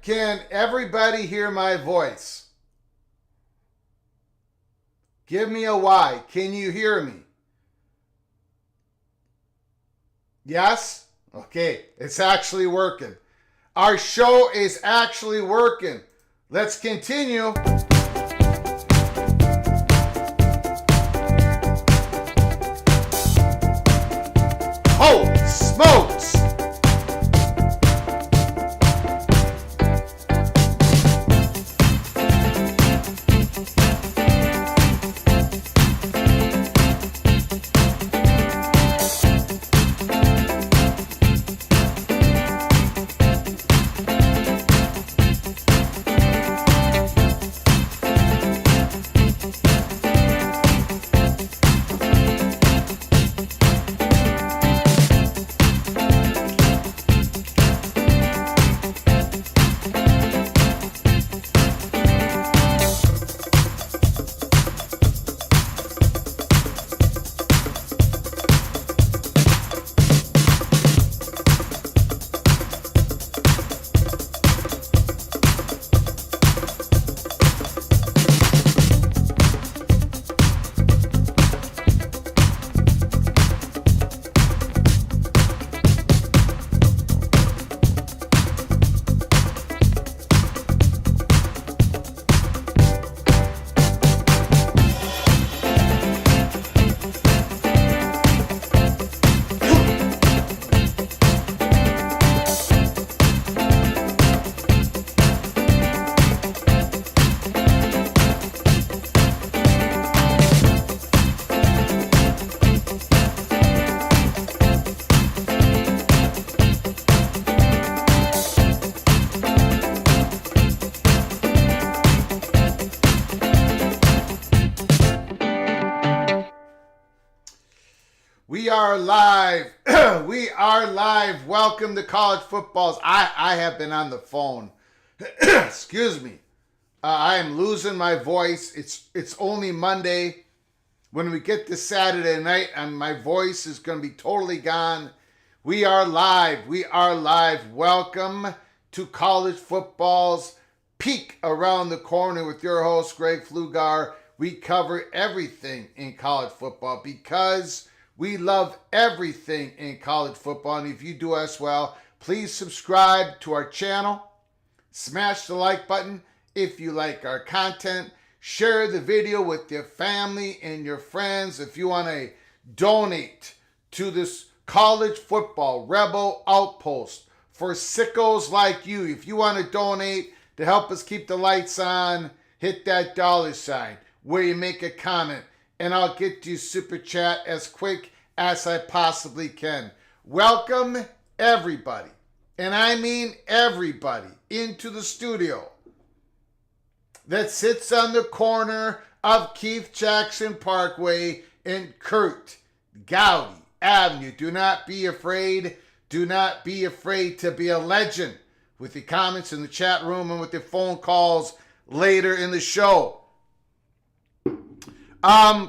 Can everybody hear my voice? Give me a Y. Can you hear me? Yes? Okay, it's actually working. Our show is actually working. Let's continue. Holy smokes! We are live. We are live. Welcome to College Footballs. I have been on the phone. Excuse me. I am losing my voice. It's only Monday. When we get to Saturday night, my voice is going to be totally gone. We are live. We are live. Welcome to College Football's Peek Around the Corner with your host, Greg Flugar. We cover everything in college football because we love everything in college football. And if you do as well, please subscribe to our channel. Smash the like button if you like our content. Share the video with your family and your friends. If you want to donate to this college football rebel outpost for sickos like you, if you want to donate to help us keep the lights on, hit that $ where you make a comment, and I'll get to super chat as quick as I possibly can. Welcome everybody, and I mean everybody, into the studio that sits on the corner of Keith Jackson Parkway and Kurt Gowdy Avenue. Do not be afraid. Do not be afraid to be a legend with the comments in the chat room and with the phone calls later in the show.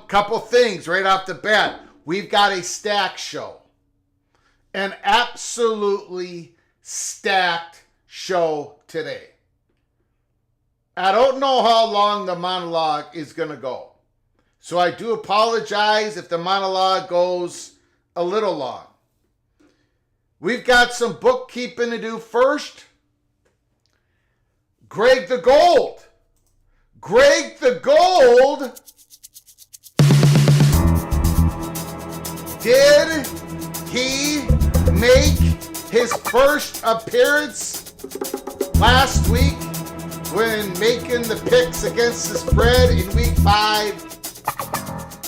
Couple things right off the bat. We've got a stacked show. An absolutely stacked show today. I don't know how long the monologue is going to go. So I do apologize if the monologue goes a little long. We've got some bookkeeping to do first. Greg the Gold. Greg the Gold. Did he make his first appearance last week when making the picks against the spread in week 5?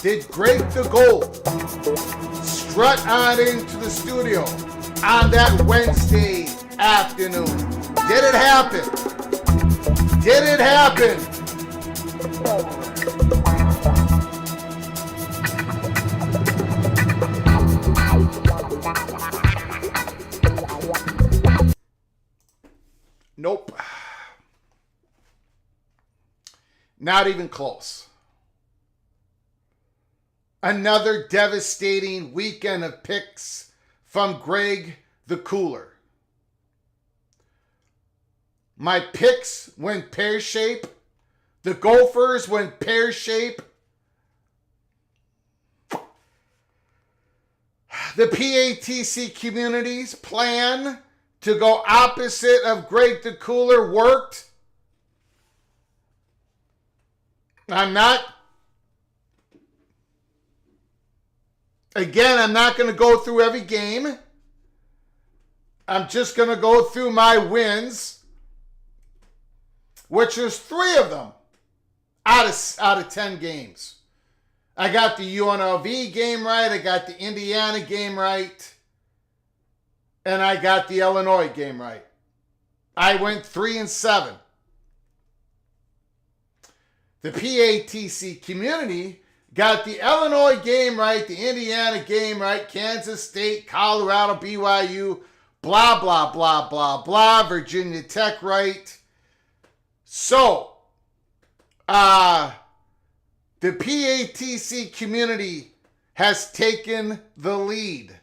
Did Greg the Gold strut on into the studio on that Wednesday afternoon? Did it happen? Did it happen? Nope. Not even close. Another devastating weekend of picks from Greg the Cooler. My picks went pear-shaped. The Gophers went pear-shaped. The PATC community's plan to go opposite of Greg the Cooler worked. I'm not going to go through every game. I'm just going to go through my wins, which is 3 of them out of 10 games. I got the UNLV game right. I got the Indiana game right. And I got the Illinois game right. I went 3-7. The PATC community got the Illinois game right, the Indiana game right, Kansas State, Colorado, BYU, blah, blah, blah, blah, blah, Virginia Tech right. So, the PATC community has taken the lead.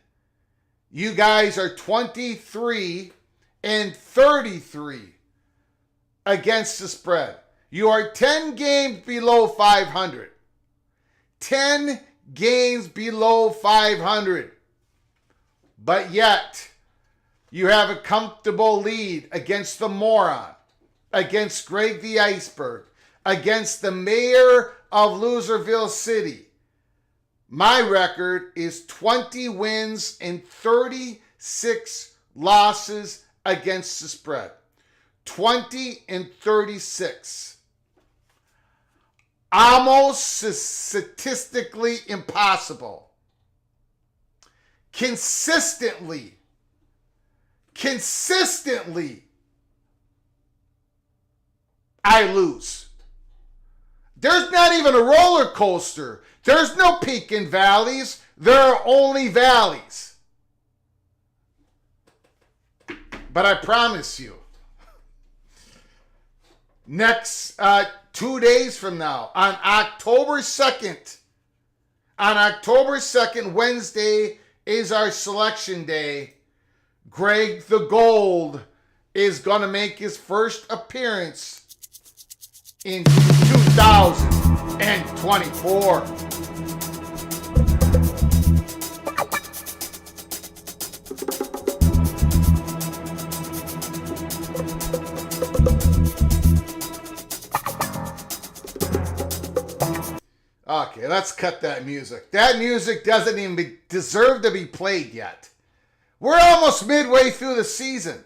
You guys are 23-33 against the spread. You are 10 games below 500. 10 games below 500. But yet, you have a comfortable lead against the moron, against Greg the Iceberg, against the mayor of Loserville City. My record is 20 wins and 36 losses against the spread. 20-36. Almost statistically impossible. Consistently, I lose. There's not even a roller coaster. There's no peak and valleys. There are only valleys. But I promise you, next 2 days from now, on October 2nd, Wednesday is our selection day. Greg the Gold is going to make his first appearance in 2024. Okay, let's cut that music. That music doesn't even deserve to be played yet. We're almost midway through the season.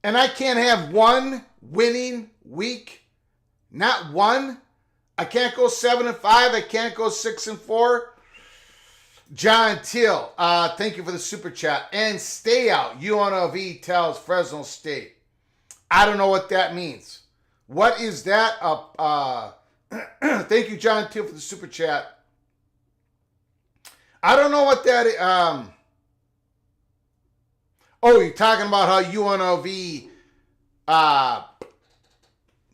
And I can't have one winning week. Not one. I can't go 7-5. I can't go 6-4. John Teal, thank you for the super chat. And stay out. UNLV tells Fresno State. I don't know what that means. What is that? Thank you, John Teal, for the super chat. I don't know what that is. Oh, you're talking about how UNLV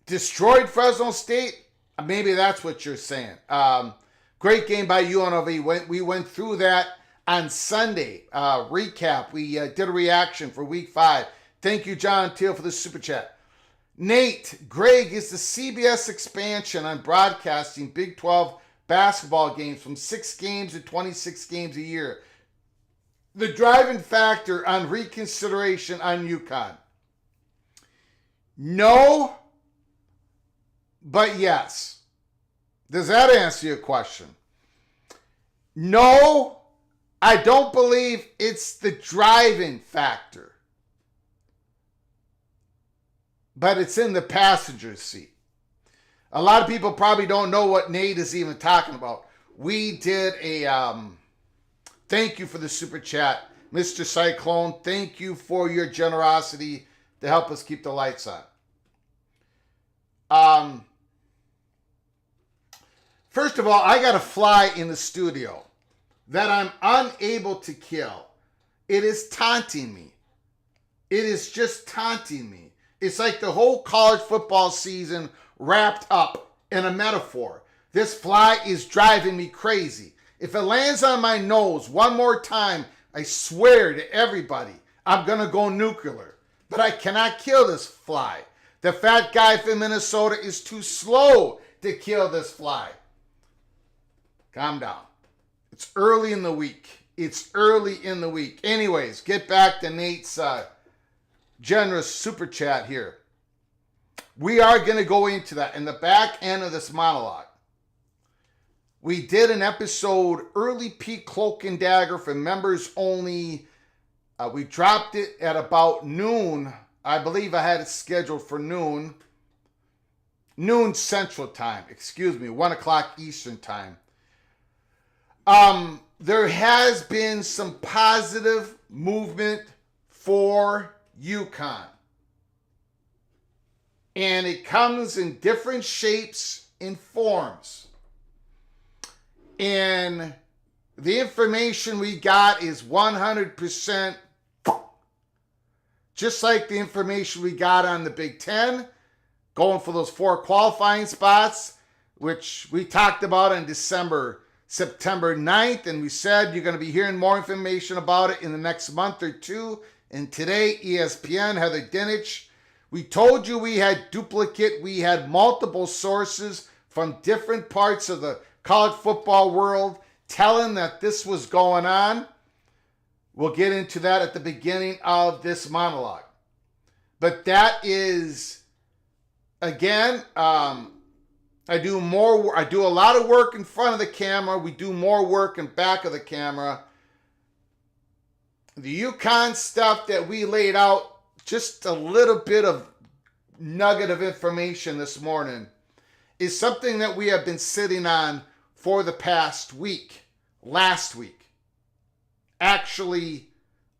destroyed Fresno State? Maybe that's what you're saying. Great game by UNLV. We went through that on Sunday. Recap. We did a reaction for week 5. Thank you, John Teal, for the super chat. Nate, Greg, is the CBS expansion on broadcasting Big 12 basketball games from 6 games to 26 games a year the driving factor on reconsideration on UConn? No, but yes. Does that answer your question? No, I don't believe it's the driving factor. But it's in the passenger seat. A lot of people probably don't know what Nate is even talking about. We did a, thank you for the super chat, Mr. Cyclone. Thank you for your generosity to help us keep the lights on. First of all, I got a fly in the studio that I'm unable to kill. It is taunting me. It is just taunting me. It's like the whole college football season wrapped up in a metaphor. This fly is driving me crazy. If it lands on my nose one more time, I swear to everybody, I'm going to go nuclear. But I cannot kill this fly. The fat guy from Minnesota is too slow to kill this fly. Calm down. It's early in the week. It's early in the week. Anyways, get back to Nate's generous super chat here. We are going to go into that in the back end of this monologue. We did an episode, Early Peak Cloak and Dagger for members only. We dropped it at about noon. I believe I had it scheduled for noon. Noon Central Time. 1 o'clock Eastern Time. There has been some positive movement for UConn. And it comes in different shapes and forms. And the information we got is 100% just like the information we got on the Big Ten, going for those 4 qualifying spots, which we talked about in September 9th, and we said you're going to be hearing more information about it in the next month or two. And today, ESPN, Heather Dinich, we told you we had duplicate. We had multiple sources from different parts of the college football world telling that this was going on. We'll get into that at the beginning of this monologue. But that is, again, I do a lot of work in front of the camera. We do more work in back of the camera. The UConn stuff that we laid out, just a little bit of nugget of information this morning, is something that we have been sitting on for the past week. Last week. Actually,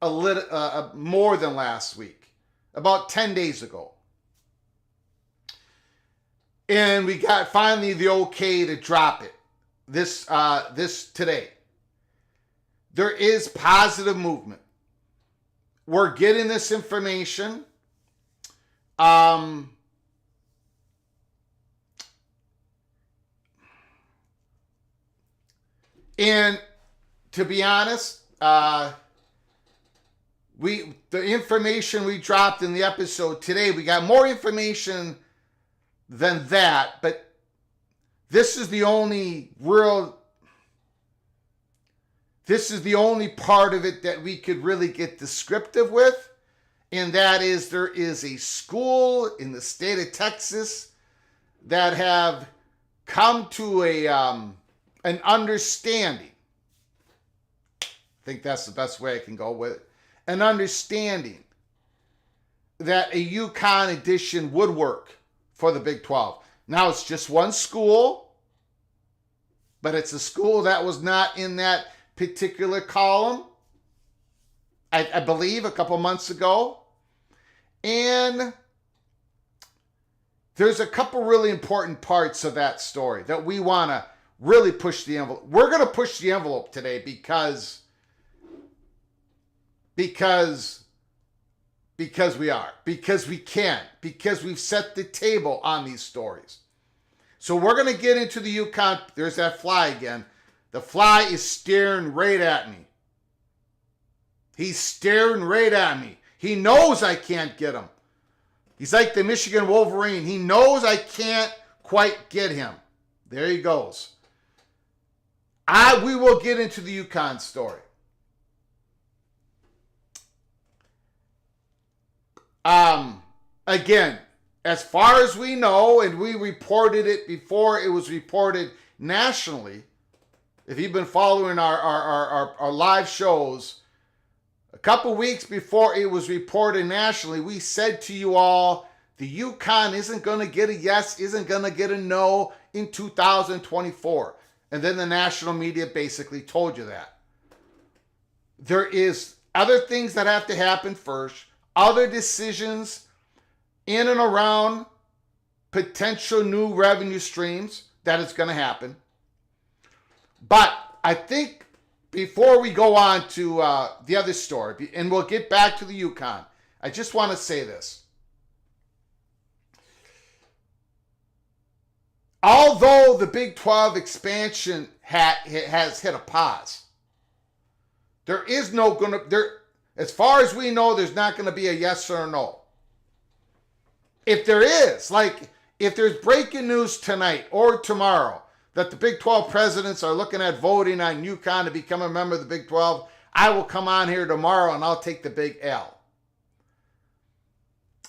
a little more than last week. About 10 days ago. And we got finally the okay to drop it this today. There is positive movement. We're getting this information. And to be honest, the information we dropped in the episode today, we got more information than that, but this is the only part of it that we could really get descriptive with, and that is there is a school in the state of Texas that have come to an understanding. I think that's the best way I can go with it. An understanding that a UConn edition would work for the Big 12. Now it's just one school, but it's a school that was not in that particular column, I believe, a couple months ago. And there's a couple really important parts of that story that we want to really push the envelope. We're going to push the envelope today because we are, because we can, because we've set the table on these stories. So we're going to get into the UConn. There's that fly again. The fly is staring right at me. He's staring right at me. He knows I can't get him. He's like the Michigan Wolverine. He knows I can't quite get him. There he goes. We will get into the UConn story. Again, as far as we know, and we reported it before it was reported nationally, if you've been following our live shows, a couple weeks before it was reported nationally, we said to you all, the UConn isn't going to get a yes, isn't going to get a no in 2024. And then the national media basically told you that. There is other things that have to happen first, other decisions in and around potential new revenue streams that is going to happen. But I think before we go on to the other story, and we'll get back to the UConn, I just want to say this. Although the Big 12 expansion has hit a pause, there is no going to, as far as we know, there's not going to be a yes or a no. If there is, like if there's breaking news tonight or tomorrow that the Big 12 presidents are looking at voting on UConn to become a member of the Big 12, I will come on here tomorrow and I'll take the big L.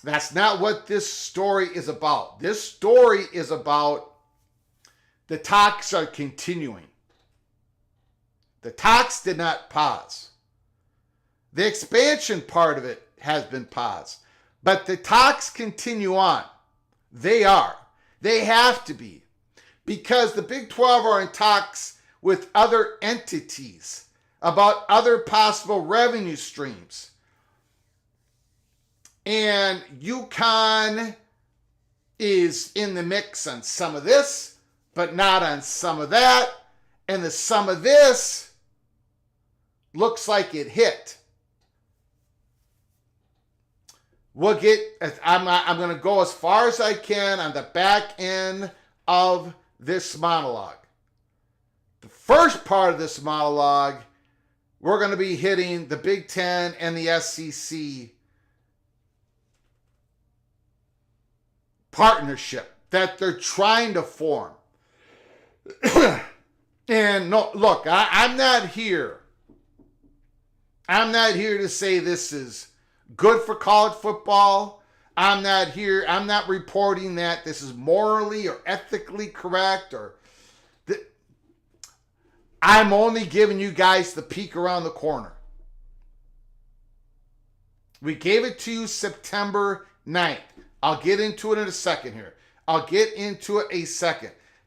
That's not what this story is about. This story is about the talks are continuing. The talks did not pause. The expansion part of it has been paused. But the talks continue on. They are. They have to be. Because the Big 12 are in talks with other entities about other possible revenue streams. And UConn is in the mix on some of this, but not on some of that. And the some of this looks like it hit. We'll get, I'm going to go as far as I can on the back end of this monologue. The first part of this monologue, we're going to be hitting the Big Ten and the SEC partnership that they're trying to form. And no, look, I'm not here. I'm not here to say this is good for college football. I'm not reporting that this is morally or ethically correct, or I'm only giving you guys the peek around the corner. We gave it to you September 9th. I'll get into it in a second here.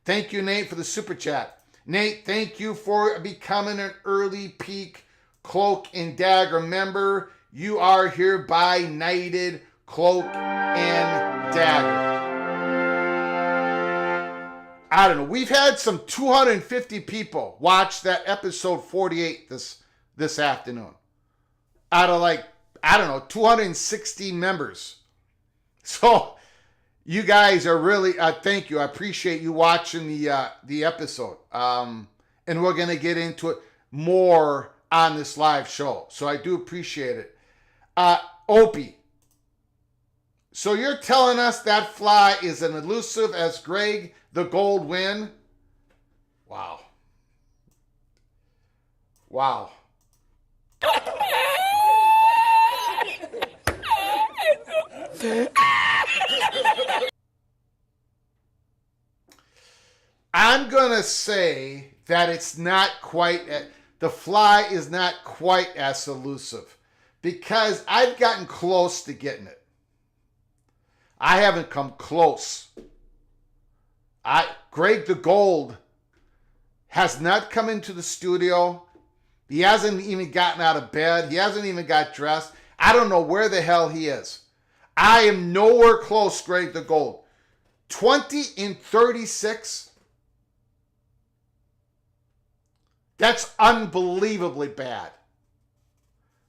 Thank you, Nate, for the super chat. Nate, thank you for becoming an early peak Cloak and Dagger member. You are hereby knighted Cloak and Dagger. I don't know. We've had some 250 people watch that episode 48 this afternoon. Out of 260 members. So you guys are really, thank you. I appreciate you watching the episode. And we're going to get into it more on this live show. So I do appreciate it. Opie. So you're telling us that fly is an elusive as Greg the Gold win? Wow. I'm going to say that it's not quite, the fly is not quite as elusive because I've gotten close to getting it. I haven't come close. Greg the Gold has not come into the studio. He hasn't even gotten out of bed. He hasn't even got dressed. I don't know where the hell he is. I am nowhere close, Greg the Gold. 20-36. That's unbelievably bad.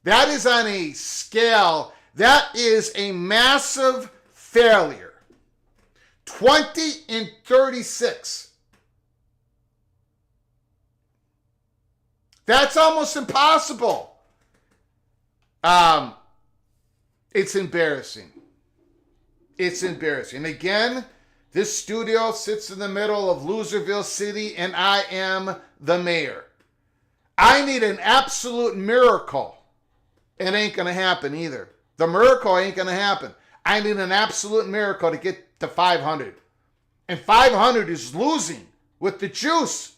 That is on a scale. That is a massive failure. 20-36. That's almost impossible. It's embarrassing. It's embarrassing. And again, this studio sits in the middle of Loserville City, and I am the mayor. I need an absolute miracle. It ain't going to happen either. The miracle ain't going to happen. I need an absolute miracle to get to 500. And 500 is losing with the juice.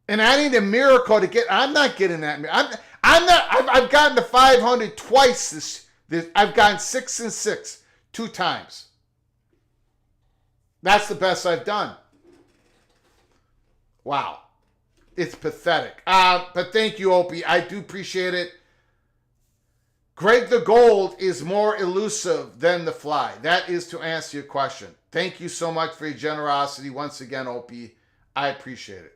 And I need a miracle to get. I'm not getting that. I'm not. I've gotten to 500 twice this. I've gotten 6 and 6 2 times. That's the best I've done. Wow. It's pathetic. But thank you, Opie. I do appreciate it. Greg the Gold is more elusive than the fly. That is to answer your question. Thank you so much for your generosity. Once again, Opie, I appreciate it.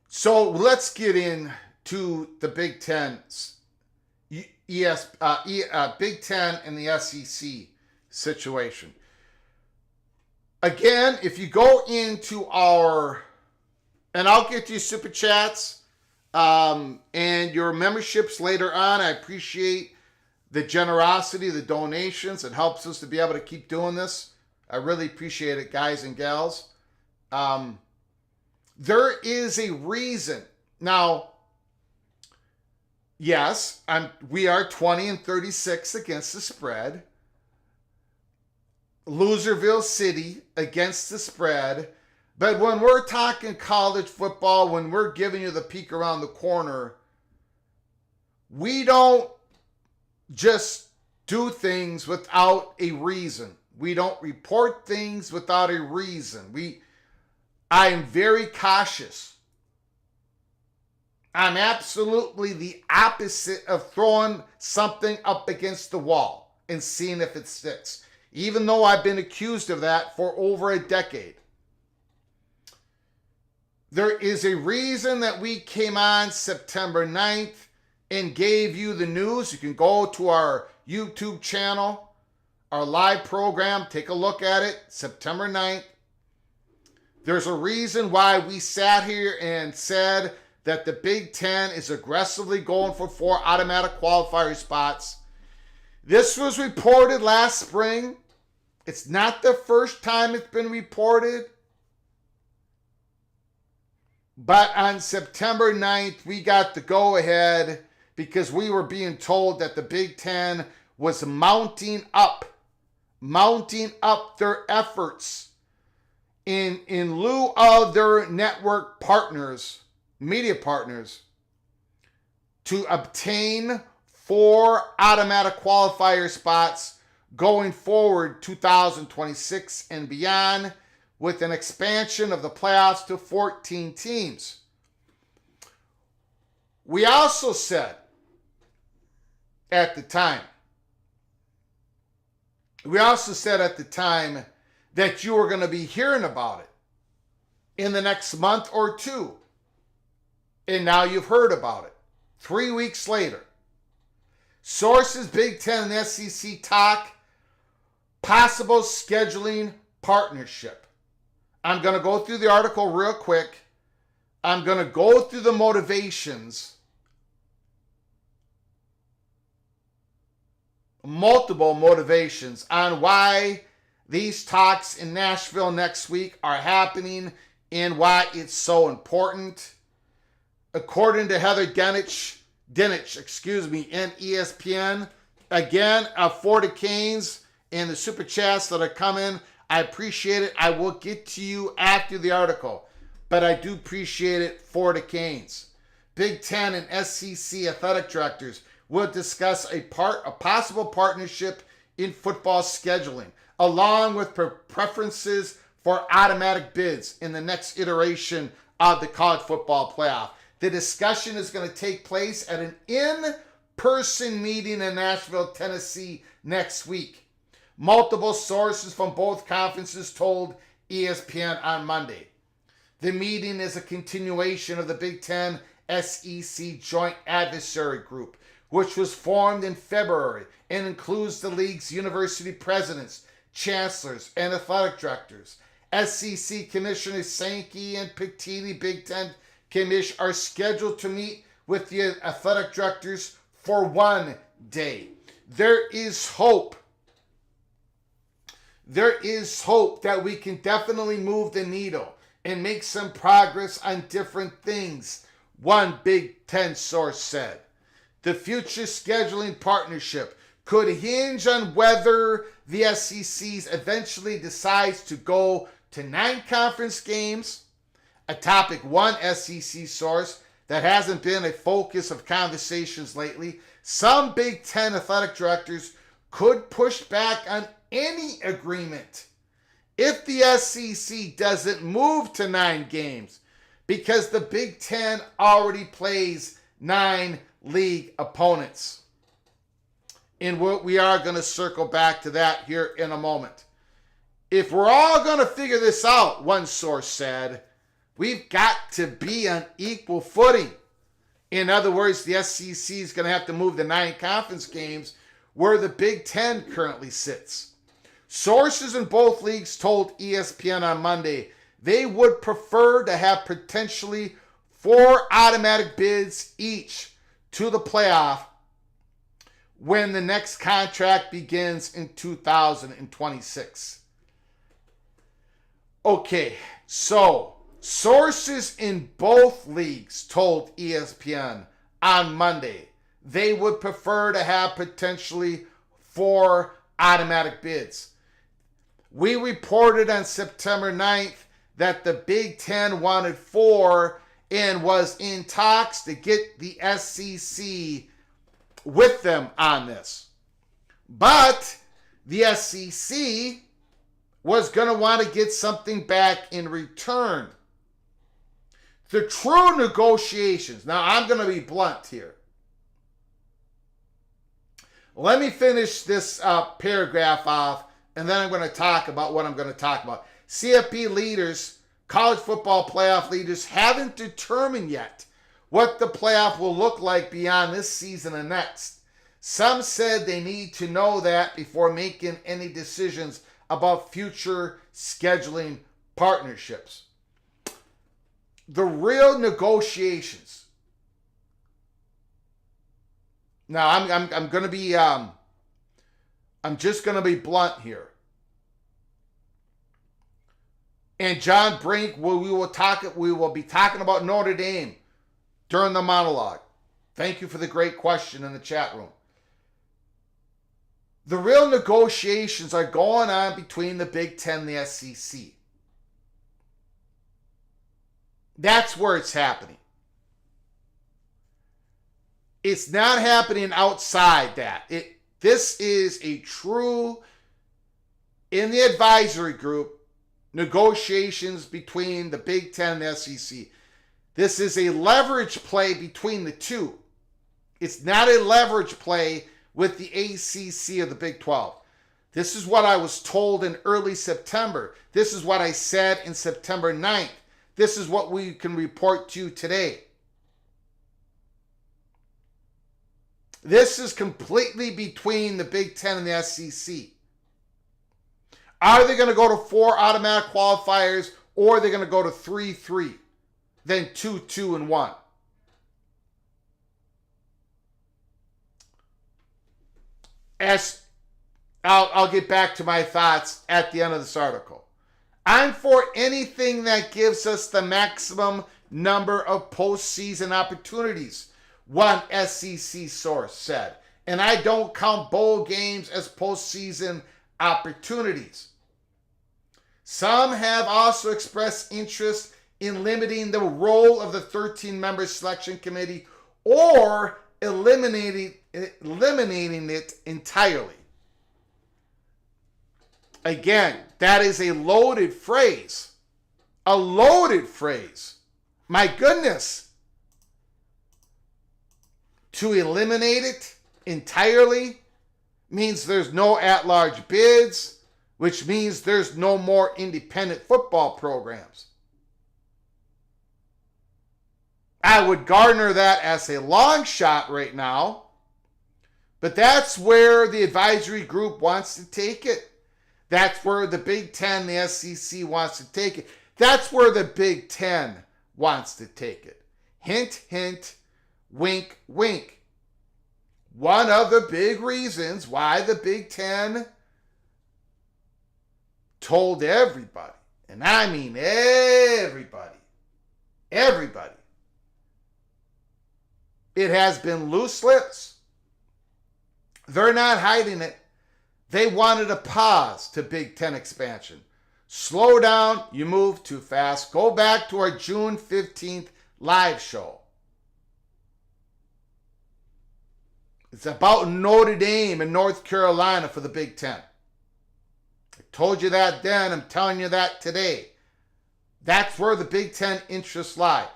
So let's get into the Big Ten, Big Ten and the SEC situation. Again, if you go into our, and I'll get to your super chats and your memberships later on. I appreciate the generosity, the donations. It helps us to be able to keep doing this. I really appreciate it, guys and gals. There is a reason. Now, yes, we are 20 and 36 against the spread. Loserville City against the spread. But when we're talking college football, when we're giving you the peek around the corner, we don't just do things without a reason. We don't report things without a reason. I am very cautious. I'm absolutely the opposite of throwing something up against the wall and seeing if it sticks, even though I've been accused of that for over a decade. There is a reason that we came on September 9th and gave you the news. You can go to our YouTube channel, our live program, take a look at it, September 9th. There's a reason why we sat here and said that the Big Ten is aggressively going for 4 automatic qualifier spots. This was reported last spring. It's not the first time it's been reported. But on September 9th, we got the go-ahead because we were being told that the Big Ten was mounting up their efforts in lieu of their network partners, media partners, to obtain 4 automatic qualifier spots going forward 2026 and beyond, with an expansion of the playoffs to 14 teams. We also said at the time that you were going to be hearing about it in the next month or 2. And now you've heard about it. 3 weeks later. Sources, Big Ten and SEC talk, possible scheduling partnership. I'm going to go through the article real quick. I'm going to go through the motivations, multiple motivations on why these talks in Nashville next week are happening and why it's so important. According to Heather Dinich, in ESPN, again, for the Canes and the super chats that are coming, I appreciate it. I will get to you after the article, but I do appreciate it for the Canes. Big Ten and SEC athletic directors will discuss a possible partnership in football scheduling, along with preferences for automatic bids in the next iteration of the college football playoff. The discussion is going to take place at an in-person meeting in Nashville, Tennessee next week. Multiple sources from both conferences told ESPN on Monday. The meeting is a continuation of the Big Ten SEC Joint Advisory Group, which was formed in February and includes the league's university presidents, chancellors, and athletic directors. SEC Commissioners Sankey and Pittini, Big Ten Commission, are scheduled to meet with the athletic directors for one day. There is hope. There is hope that we can definitely move the needle and make some progress on different things, one Big Ten source said. The future scheduling partnership could hinge on whether the SEC eventually decides to go to 9 conference games, a topic one SEC source that hasn't been a focus of conversations lately. Some Big Ten athletic directors could push back on any agreement if the SEC doesn't move to 9 games, because the Big Ten already plays 9 league opponents. And we are going to circle back to that here in a moment. If we're all going to figure this out, one source said, we've got to be on equal footing. In other words, the SEC is going to have to move the 9 conference games where the Big Ten currently sits. Sources in both leagues told ESPN on Monday they would prefer to have potentially 4 automatic bids each to the playoff when the next contract begins in 2026. Okay, so sources in both leagues told ESPN on Monday they would prefer to have potentially 4 automatic bids. We reported on September 9th that the Big Ten wanted 4 and was in talks to get the SEC with them on this. But the SEC was going to want to get something back in return. The true negotiations. Now, I'm going to be blunt here. Let me finish this paragraph off, and then I'm going to talk about what I'm going to talk about. CFP leaders, college football playoff leaders, haven't determined yet what the playoff will look like beyond this season and next. Some said they need to know that before making any decisions about future scheduling partnerships. The real negotiations. Now, I'm going to be I'm just going to be blunt here. And John Brink, we will be talking about Notre Dame during the monologue. Thank you for the great question in the chat room. The real negotiations are going on between the Big Ten and the SEC. That's where it's happening. It's not happening outside that. This is a true, in the advisory group, negotiations between the Big Ten and the SEC. This is a leverage play between the two. It's not a leverage play with the ACC or the Big 12. This is what I was told in early September. This is what I said in September 9th. This is what we can report to you today. This is completely between the Big Ten and the SEC. Are they going to go to 4 automatic qualifiers, or are they going to go to 3-3, then 2-2 and 1? As I'll get back to my thoughts at the end of this article. I'm for anything that gives us the maximum number of postseason opportunities, one SEC source said. And I don't count bowl games as postseason opportunities. Some have also expressed interest in limiting the role of the 13-member selection committee or eliminating it entirely. Again, that is a loaded phrase. A loaded phrase. My goodness. To eliminate it entirely means there's no at-large bids, which means there's no more independent football programs. I would garner that as a long shot right now, but that's where the advisory group wants to take it. That's where the Big Ten, the SEC wants to take it. That's where the Big Ten wants to take it. Hint, hint, Wink, wink. One of the big reasons why the Big Ten told everybody, and I mean everybody, it has been loose lips. They're not hiding it. They wanted a pause to Big Ten expansion. Slow down, you move too fast. Go back to our June 15th live show. It's about Notre Dame and North Carolina for the Big Ten. I told you that then. I'm telling you that today. That's where the Big Ten interests lie.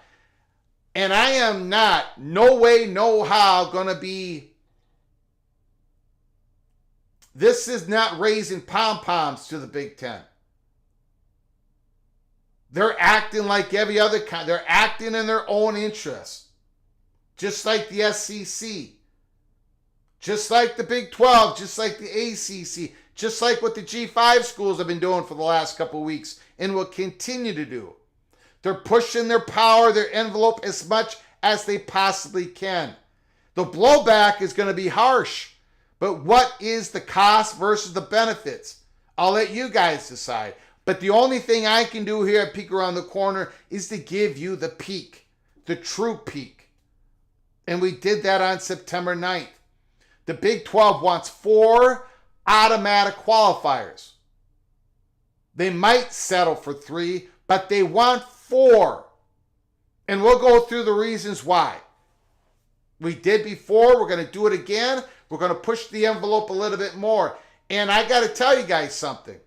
And I am not, no way, no how, going to be... This is not raising pom-poms to the Big Ten. They're acting like every other kind. They're acting in their own interest. Just like the SEC. Just like the Big 12. Just like the ACC. Just like what the G5 schools have been doing for the last couple of weeks and will continue to do. They're pushing their power, their envelope as much as they possibly can. The blowback is going to be harsh. But what is the cost versus the benefits? I'll let you guys decide. But the only thing I can do here at Peek Around the Corner is to give you the peak, the true peak. And we did that on September 9th. The Big 12 wants 4 automatic qualifiers. They might settle for 3, but they want 4. And we'll go through the reasons why. We did before. We're going to do it again. We're going to push the envelope a little bit more. And I got to tell you guys something.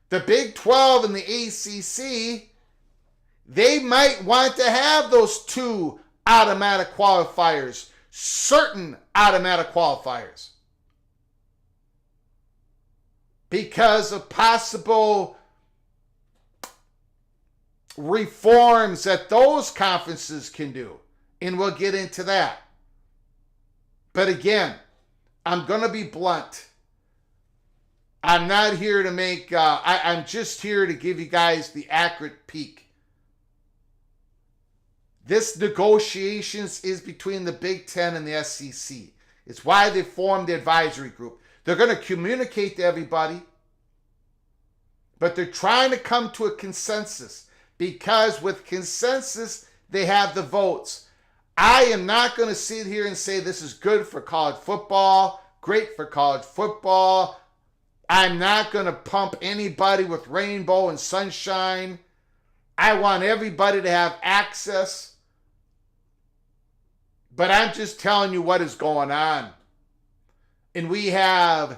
The Big 12 and the ACC, they might want to have those 2 automatic qualifiers, certain automatic qualifiers, because of possible reforms that those conferences can do. And we'll get into that. But again, I'm going to be blunt. I'm not here to make, I'm just here to give you guys the accurate peak. This negotiations is between the Big Ten and the SEC. It's why they formed the advisory group. They're going to communicate to everybody, but they're trying to come to a consensus because with consensus, they have the votes. I am not going to sit here and say this is good for college football, great for college football. I'm not going to pump anybody with rainbow and sunshine. I want everybody to have access. But I'm just telling you what is going on. And we said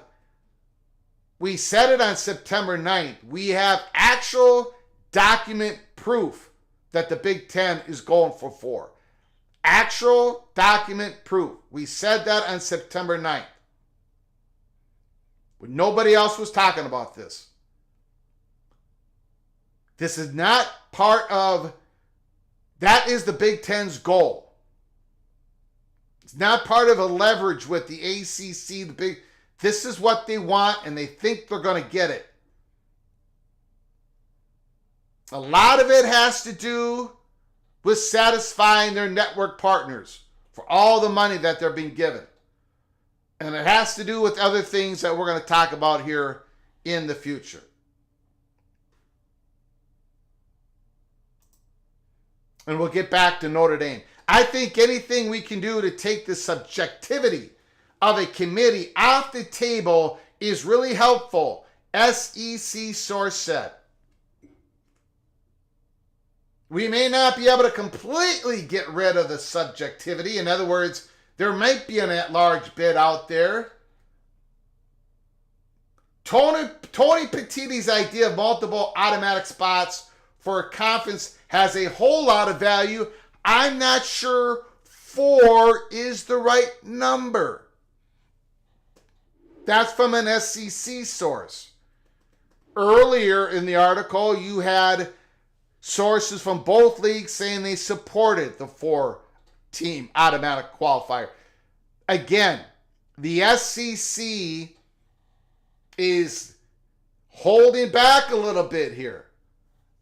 it on September 9th. We have actual document proof that the Big Ten is going for 4. Actual document proof. We said that on September 9th. When nobody else was talking about this. This is not part of, that is the Big Ten's goal. It's not part of a leverage with the ACC, this is what they want and they think they're going to get it. A lot of it has to do with satisfying their network partners for all the money that they're being given. And it has to do with other things that we're going to talk about here in the future. And we'll get back to Notre Dame. I think anything we can do to take the subjectivity of a committee off the table is really helpful. SEC source said. We may not be able to completely get rid of the subjectivity. In other words, there might be an at-large bid out there. Tony Petitti's idea of multiple automatic spots for a conference has a whole lot of value. I'm not sure 4 is the right number. That's from an SEC source. Earlier in the article, you had sources from both leagues saying they supported the 4-team automatic qualifier. Again, the SEC is holding back a little bit here.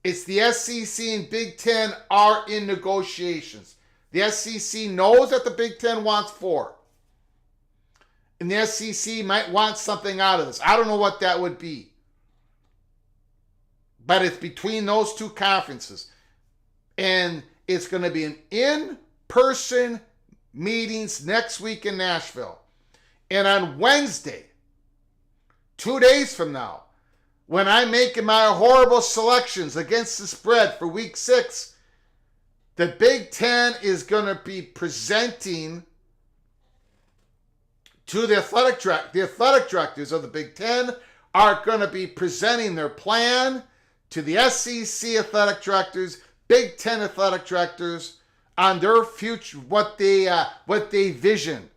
It's the SEC and Big Ten are in negotiations. The SEC knows that the Big Ten wants 4. And the SEC might want something out of this. I don't know what that would be. But it's between those two conferences. And it's going to be an in-person meetings next week in Nashville. And on Wednesday, 2 days from now, when I'm making my horrible selections against the spread for week 6, the Big Ten is going to be presenting to the athletic directors of the Big Ten are going to be presenting their plan to the SEC athletic directors, Big Ten athletic directors on their future, what they vision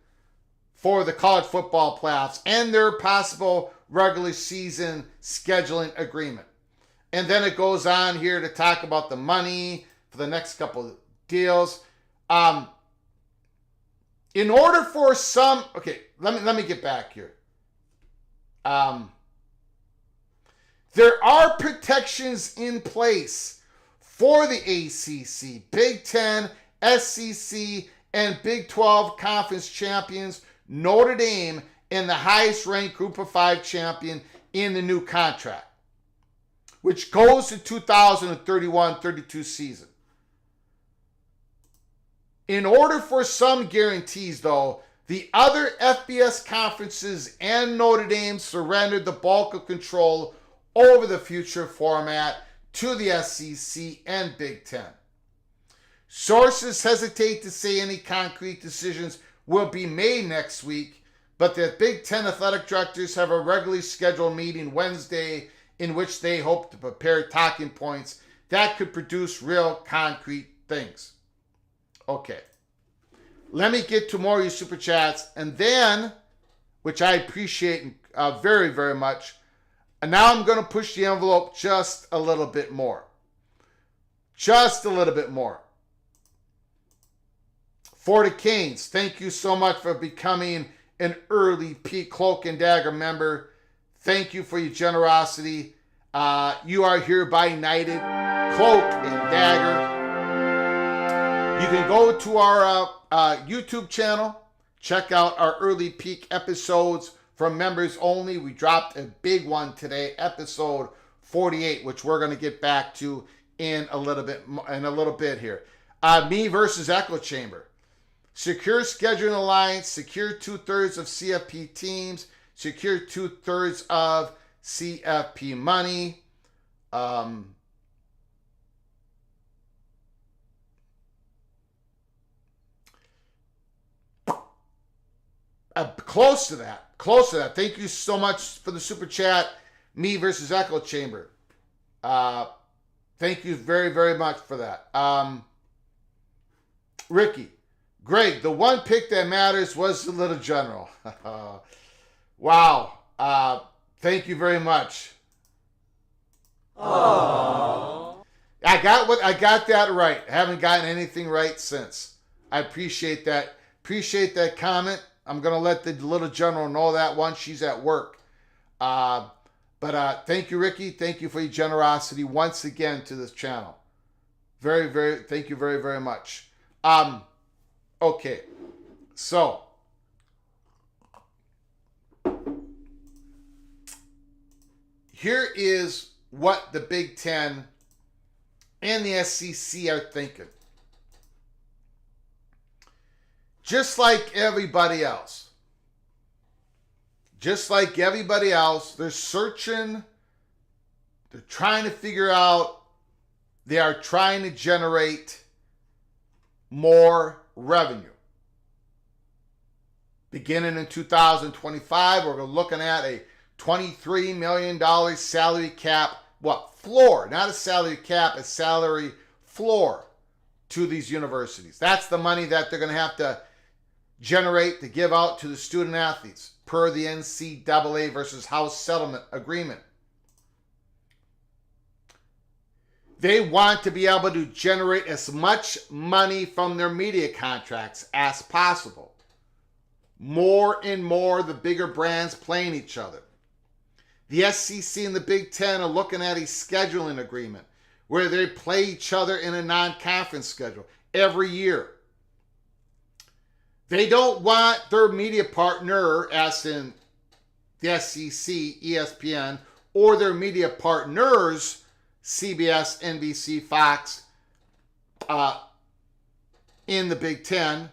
for the college football playoffs and their possible regular season scheduling agreement. And then it goes on here to talk about the money for the next couple of deals. In order for some, okay, let me get back here. There are protections in place for the ACC, Big Ten, SEC, and Big 12 conference champions, Notre Dame, and the highest ranked Group of 5 champion in the new contract, which goes to 2031-32 season. In order for some guarantees, though, the other FBS conferences and Notre Dame surrendered the bulk of control over the future format to the SEC and Big Ten. Sources hesitate to say any concrete decisions will be made next week, but the Big Ten athletic directors have a regularly scheduled meeting Wednesday in which they hope to prepare talking points that could produce real concrete things. Okay. Let me get to more of your super chats, and then, which I appreciate very, very much, and now I'm going to push the envelope just a little bit more. Just a little bit more. For the Canes, thank you so much for becoming an early peak Cloak and Dagger member. Thank you for your generosity. You are hereby knighted, Cloak and Dagger. You can go to our YouTube channel, check out our early peak episodes from members only. We dropped a big one today, episode 48, which we're going to get back to in a little bit here. Me versus Echo Chamber. Secure scheduling alliance, secure 2/3 of CFP teams, secure 2/3 of CFP money. Close to that. Thank you so much for the super chat. Me versus Echo Chamber. Thank you very, very much for that. Ricky. Greg, the one pick that matters was the Little General. Wow. Thank you very much. Aww. I got that right. I haven't gotten anything right since. I appreciate that. Appreciate that comment. I'm going to let the Little General know that once she's at work. But thank you, Ricky. Thank you for your generosity once again to this channel. Very, very, thank you very, very much. Okay. So, here is what the Big Ten and the SEC are thinking. Just like everybody else, they're searching, they're trying to figure out, they are trying to generate more revenue. Beginning in 2025, we're looking at a $23 million salary cap, floor, not a salary cap, a salary floor to these universities. That's the money that they're going to have to generate to give out to the student athletes per the NCAA versus House settlement agreement. They want to be able to generate as much money from their media contracts as possible. More and more, the bigger brands playing each other. The SEC and the Big Ten are looking at a scheduling agreement where they play each other in a non-conference schedule every year. They don't want their media partner, as in the SEC, ESPN, or their media partners, CBS, NBC, Fox, in the Big Ten.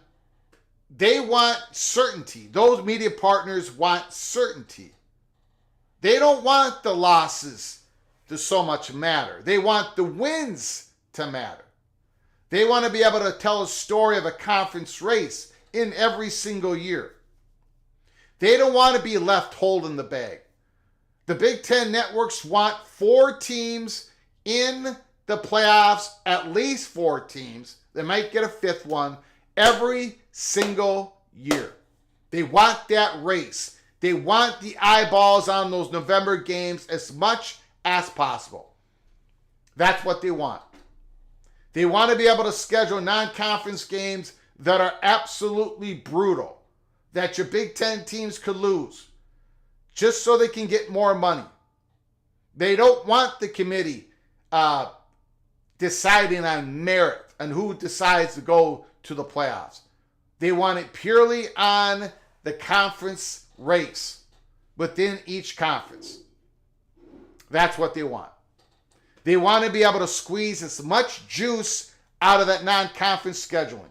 They want certainty. Those media partners want certainty. They don't want the losses to so much matter. They want the wins to matter. They want to be able to tell a story of a conference race in every single year. They don't want to be left holding the bag. The Big Ten networks want 4 teams in the playoffs, at least 4 teams. They might get a 5th one every single year. They want that race. They want the eyeballs on those November games as much as possible. That's what they want. They want to be able to schedule non-conference games that are absolutely brutal, that your Big Ten teams could lose, just so they can get more money. They don't want the committee deciding on merit and who decides to go to the playoffs. They want it purely on the conference race within each conference. That's what they want. They want to be able to squeeze as much juice out of that non-conference scheduling.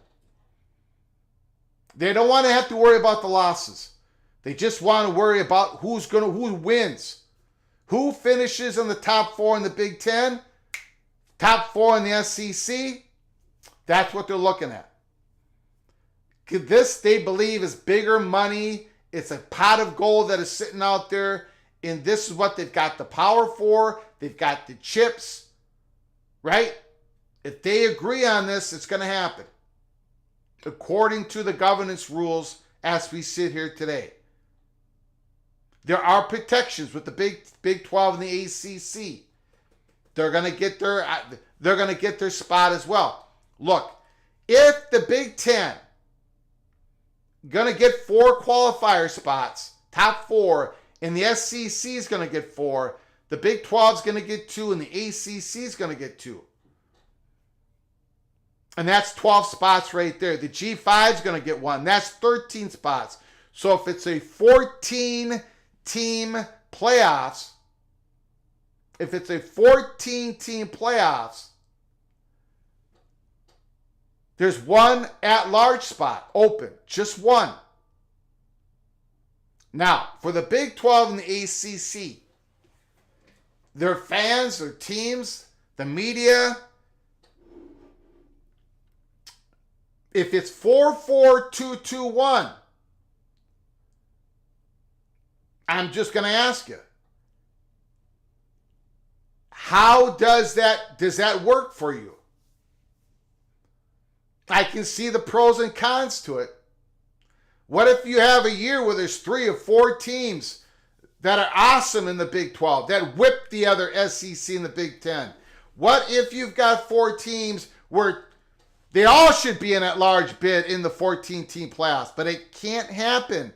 They don't want to have to worry about the losses. They just want to worry about who wins. Who finishes in the top 4 in the Big Ten, top 4 in the SEC. That's what they're looking at. This, they believe, is bigger money. It's a pot of gold that is sitting out there, and this is what they've got the power for. They've got the chips, right? If they agree on this, it's going to happen, according to the governance rules as we sit here today. There are protections with the Big 12 and the ACC. They're going to get their spot as well. Look, if the Big 10 going to get 4 qualifier spots, top 4, and the SEC is going to get 4, the Big 12 is going to get 2, and the ACC is going to get 2. And that's 12 spots right there. The G5 is going to get 1. That's 13 spots. So if it's a 14-team playoffs, there's 1 at-large spot open. Just 1. Now, for the Big 12 and the ACC, their fans, their teams, the media, if it's 4-4-2-2-1, I'm just going to ask you, how does that work for you? I can see the pros and cons to it. What if you have a year where there's 3 or 4 teams that are awesome in the Big 12, that whip the other SEC in the Big 10? What if you've got 4 teams where they all should be in at large bid in the 14-team playoffs, but it can't happen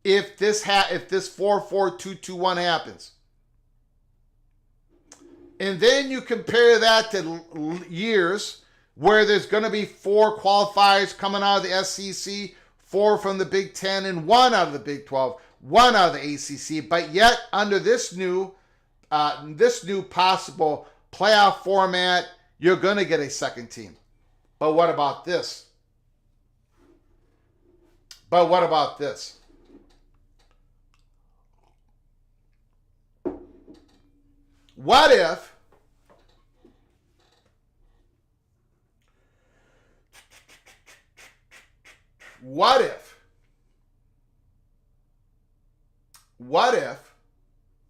if this 4-4-2-2-1 happens? And then you compare that to years where there's going to be 4 qualifiers coming out of the SEC, 4 from the Big 10, and 1 out of the Big 12, 1 out of the ACC. But yet, under this new possible playoff format, you're going to get a second team. But what about this? What if,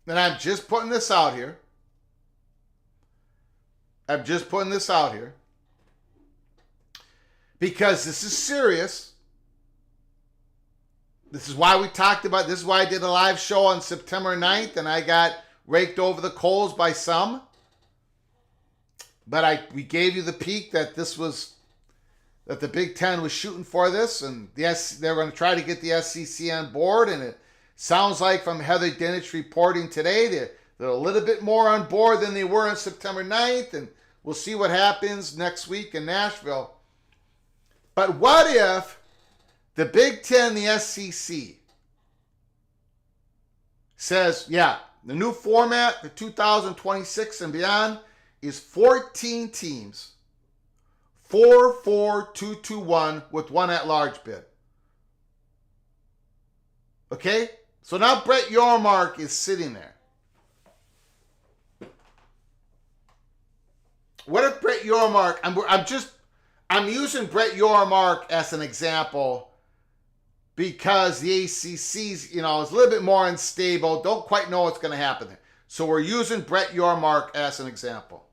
and I'm just putting this out here, because this is serious. This is why this is why I did a live show on September 9th, and I got raked over the coals by some. But we gave you the peak that the Big Ten was shooting for this, and yes, they're going to try to get the SEC on board, and it sounds like from Heather Dinich reporting today, they're a little bit more on board than they were on September 9th, and we'll see what happens next week in Nashville. But what if The Big Ten, the SEC, says, yeah, the new format, the 2026 and beyond, is 14 teams, 4-4-2-2-1 with one at-large bid. Okay? So now Brett Yormark is sitting there. What if Brett Yormark, I'm using Brett Yormark as an example because the ACC's, is a little bit more unstable, don't quite know what's going to happen there. So we're using Brett Yormark as an example.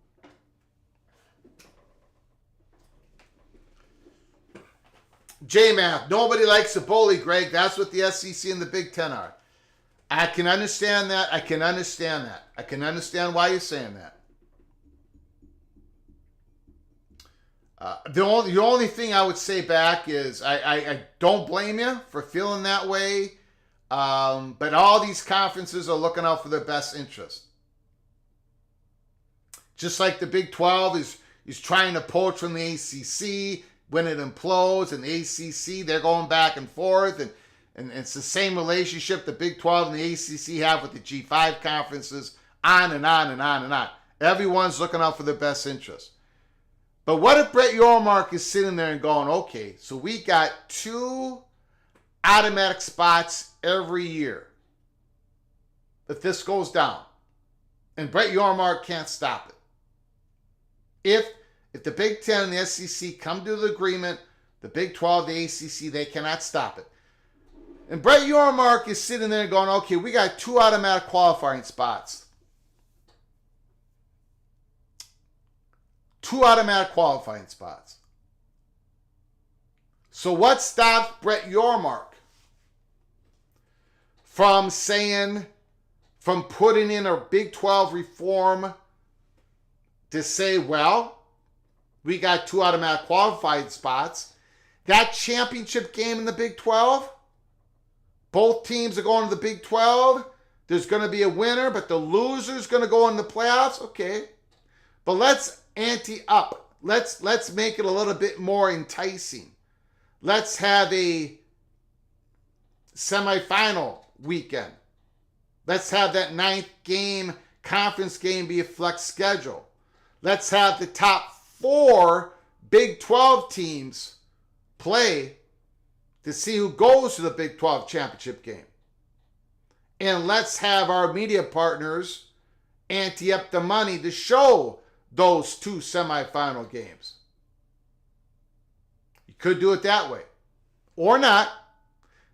J-Math, nobody likes a bully, Greg. That's what the SEC and the Big Ten are. I can understand that. I can understand why you're saying that. The only thing I would say back is I don't blame you for feeling that way, but all these conferences are looking out for their best interest. Just like the Big 12 is trying to poach from the ACC when it implodes, and the ACC, they're going back and forth, and it's the same relationship the Big 12 and the ACC have with the G5 conferences, on and on and on and on. Everyone's looking out for their best interest. But what if Brett Yormark is sitting there and going, okay, so we got 2 automatic spots every year if this goes down, and Brett Yormark can't stop it. If the Big Ten and the SEC come to the agreement, the Big 12, the ACC, they cannot stop it. And Brett Yormark is sitting there going, okay, we got 2 automatic qualifying spots. 2 automatic qualifying spots. So what stops Brett Yormark from putting in a Big 12 reform to say, well, we got 2 automatic qualifying spots. That championship game in the Big 12, both teams are going to the Big 12. There's going to be a winner, but the loser's going to go in the playoffs. Okay. But let's ante up. Let's make it a little bit more enticing. Let's have a semifinal weekend. Let's have that 9th game, conference game, be a flex schedule. Let's have the top 4 Big 12 teams play to see who goes to the Big 12 championship game. And let's have our media partners ante up the money to show those 2 semifinal games. You could do it that way. Or not.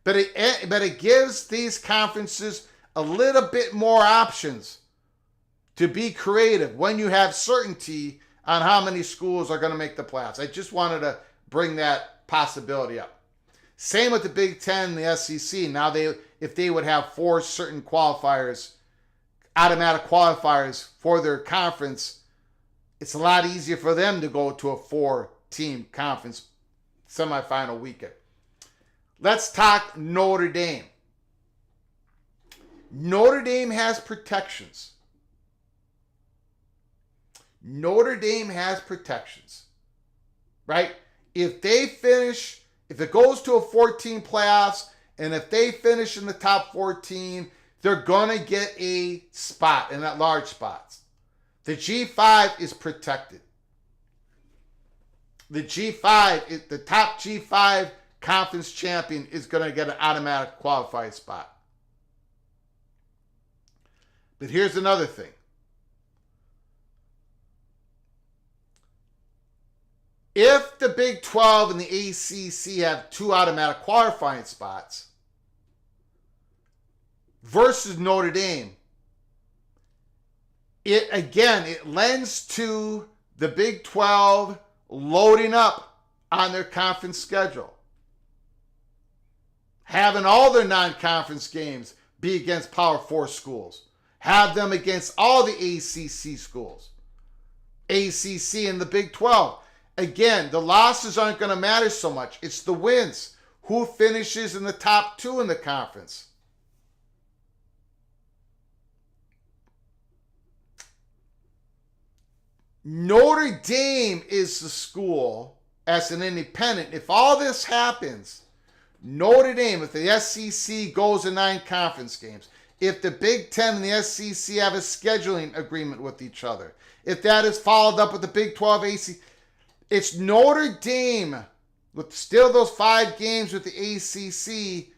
But it gives these conferences a little bit more options to be creative when you have certainty on how many schools are going to make the playoffs. I just wanted to bring that possibility up. Same with the Big Ten and the SEC. Now, if they would have 4 certain qualifiers, automatic qualifiers for their conference, it's a lot easier for them to go to a 4-team conference semifinal weekend. Let's talk Notre Dame. Notre Dame has protections. Notre Dame has protections, right? If it goes to a 14 playoffs, and if they finish in the top 14, they're going to get a spot in that large spots. The G5 is protected. The top G5 conference champion is going to get an automatic qualified spot. But here's another thing. If the Big 12 and the ACC have 2 automatic qualifying spots versus Notre Dame, it lends to the Big 12 loading up on their conference schedule. Having all their non-conference games be against Power 4 schools. Have them against all the ACC schools. ACC and the Big 12. Again, the losses aren't going to matter so much. It's the wins. Who finishes in the top 2 in the conference? Notre Dame is the school as an independent. If all this happens, Notre Dame, if the SEC goes to 9 conference games, if the Big Ten and the SEC have a scheduling agreement with each other, if that is followed up with the Big 12 ACC, it's Notre Dame with still those 5 games with the ACC.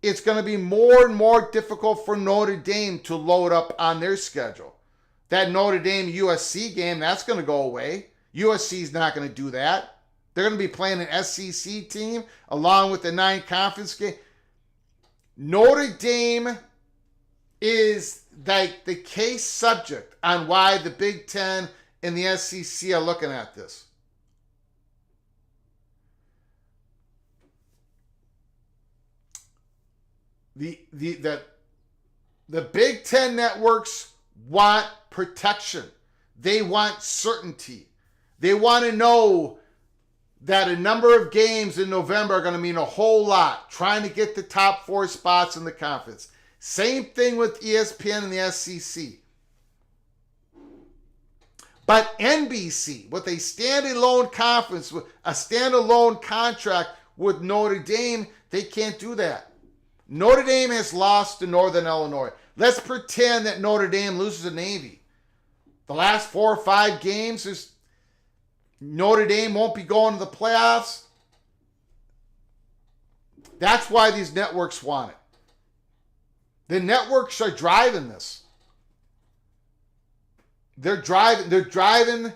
It's going to be more and more difficult for Notre Dame to load up on their schedule. That Notre Dame USC game, that's going to go away. USC's not going to do that. They're going to be playing an SEC team along with the 9 conference game. Notre Dame is like the case subject on why the Big Ten and the SEC are looking at this. The Big Ten networks want protection. They want certainty. They want to know that a number of games in November are going to mean a whole lot, trying to get the top 4 spots in the conference. Same thing with ESPN and the SEC. But NBC, with a standalone conference, with a standalone contract with Notre Dame, they can't do that. Notre Dame has lost to Northern Illinois. Let's pretend that Notre Dame loses to Navy. The last 4 or 5 games, Notre Dame won't be going to the playoffs. That's why these networks want it. The networks are driving this. They're driving.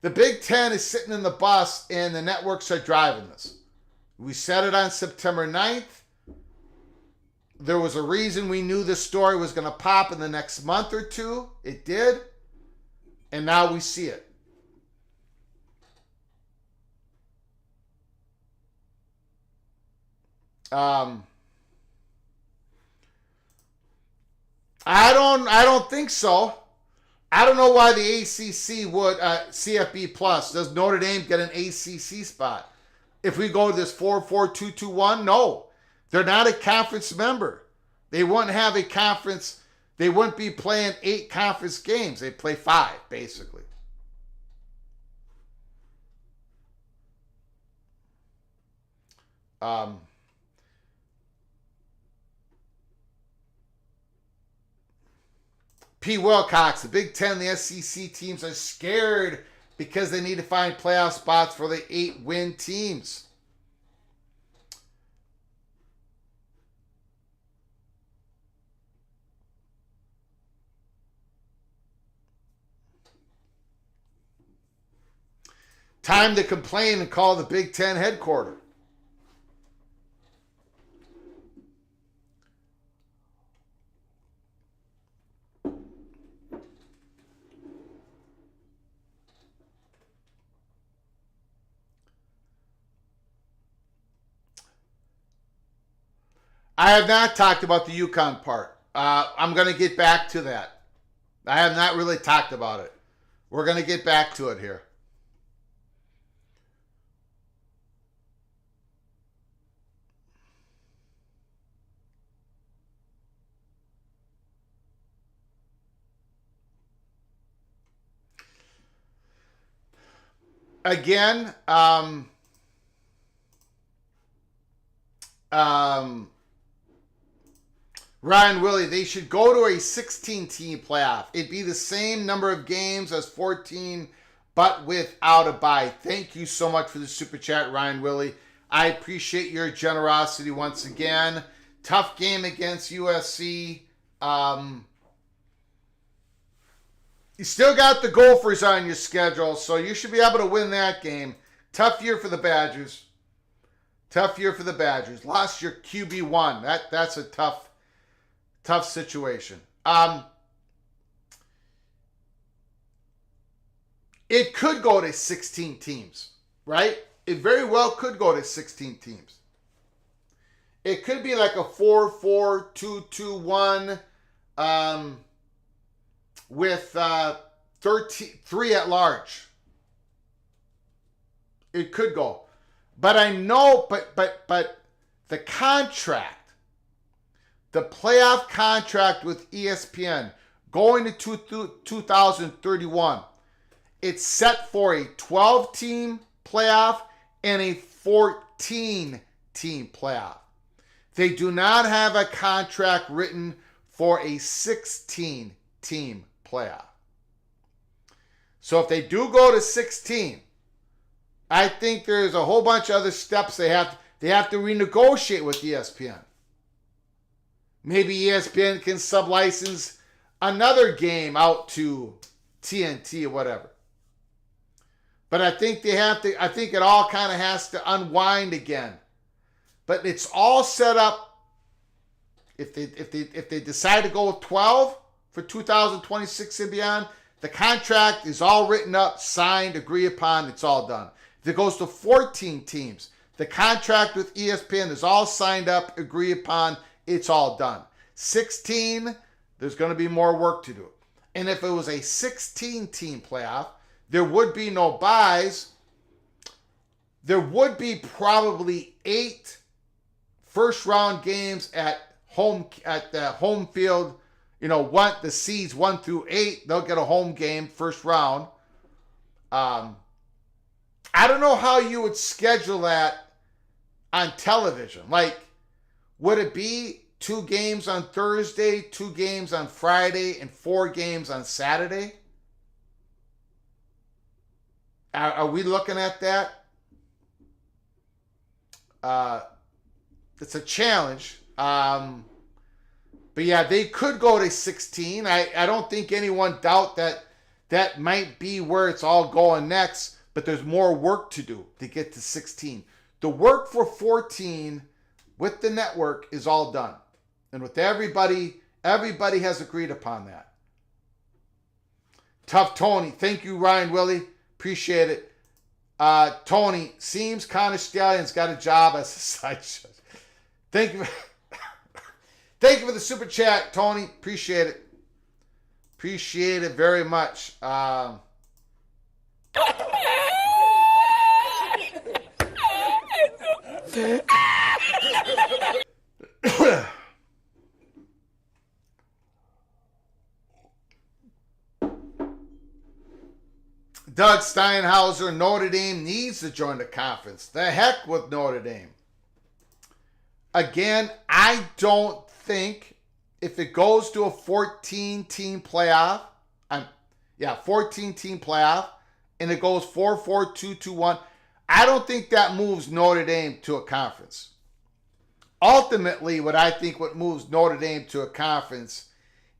The Big Ten is sitting in the bus, and the networks are driving this. We said it on September 9th. There was a reason we knew this story was going to pop in the next month or two. It did. And now we see it. I don't think so. I don't know why the ACC would, CFP Plus, does Notre Dame get an ACC spot? If we go to this 4-4-2-2-1, no. They're not a conference member. They wouldn't have a conference. They wouldn't be playing 8 conference games. They play 5, basically. P. Wilcox, the Big Ten, the SEC teams are scared because they need to find playoff spots for the 8-win teams. Time to complain and call the Big Ten headquarters. I have not talked about the UConn part. I'm going to get back to that. I have not really talked about it. We're going to get back to it here. Again, Ryan Willie, they should go to a 16-team playoff. It'd be the same number of games as 14, but without a bye. Thank you so much for the super chat, Ryan Willie. I appreciate your generosity once again. Tough game against USC. You still got the Gophers on your schedule, so you should be able to win that game. Tough year for the Badgers. Tough year for the Badgers. Lost your QB1. That's a tough situation. It could go to 16 teams, right? It very well could go to 16 teams. It could be like a 4-4-2-2-1 with 3 at large. It could go. But I know, but the contract, the playoff contract with ESPN going to 2031, it's set for a 12-team playoff and a 14-team team playoff. They do not have a contract written for a 16 team playoff. So if they do go to 16, I think there's a whole bunch of other steps they have to renegotiate with ESPN. Maybe ESPN can sublicense another game out to TNT or whatever. But I think it all kind of has to unwind again. But it's all set up. If they decide to go with 12 for 2026 and beyond, the contract is all written up, signed, agreed upon, it's all done. If it goes to 14 teams, the contract with ESPN is all signed up, agreed upon, it's all done. 16, there's going to be more work to do. And if it was a 16-team playoff, there would be no buys. There would be probably 8 first-round games at the home field. You know, the seeds 1 through 8, they'll get a home game first round. I don't know how you would schedule that on television. Like, would it be 2 games on Thursday, 2 games on Friday, and 4 games on Saturday? Are we looking at that? It's a challenge. But yeah, they could go to 16. I don't think anyone doubt that might be where it's all going next, but there's more work to do to get to 16. The work for 14 with the network is all done. And with everybody has agreed upon that. Tough Tony. Thank you, Ryan Willie. Appreciate it. Tony, seems Connor Stallion's got a job as a side show. Thank you. Thank you for the super chat, Tony. Appreciate it. Appreciate it very much. Doug Steinhauser, Notre Dame needs to join the conference. The heck with Notre Dame. Again, I don't think if it goes to a 14-team playoff, 14-team playoff, and it goes 4-4, 2-2-1, I don't think that moves Notre Dame to a conference. Ultimately, what moves Notre Dame to a conference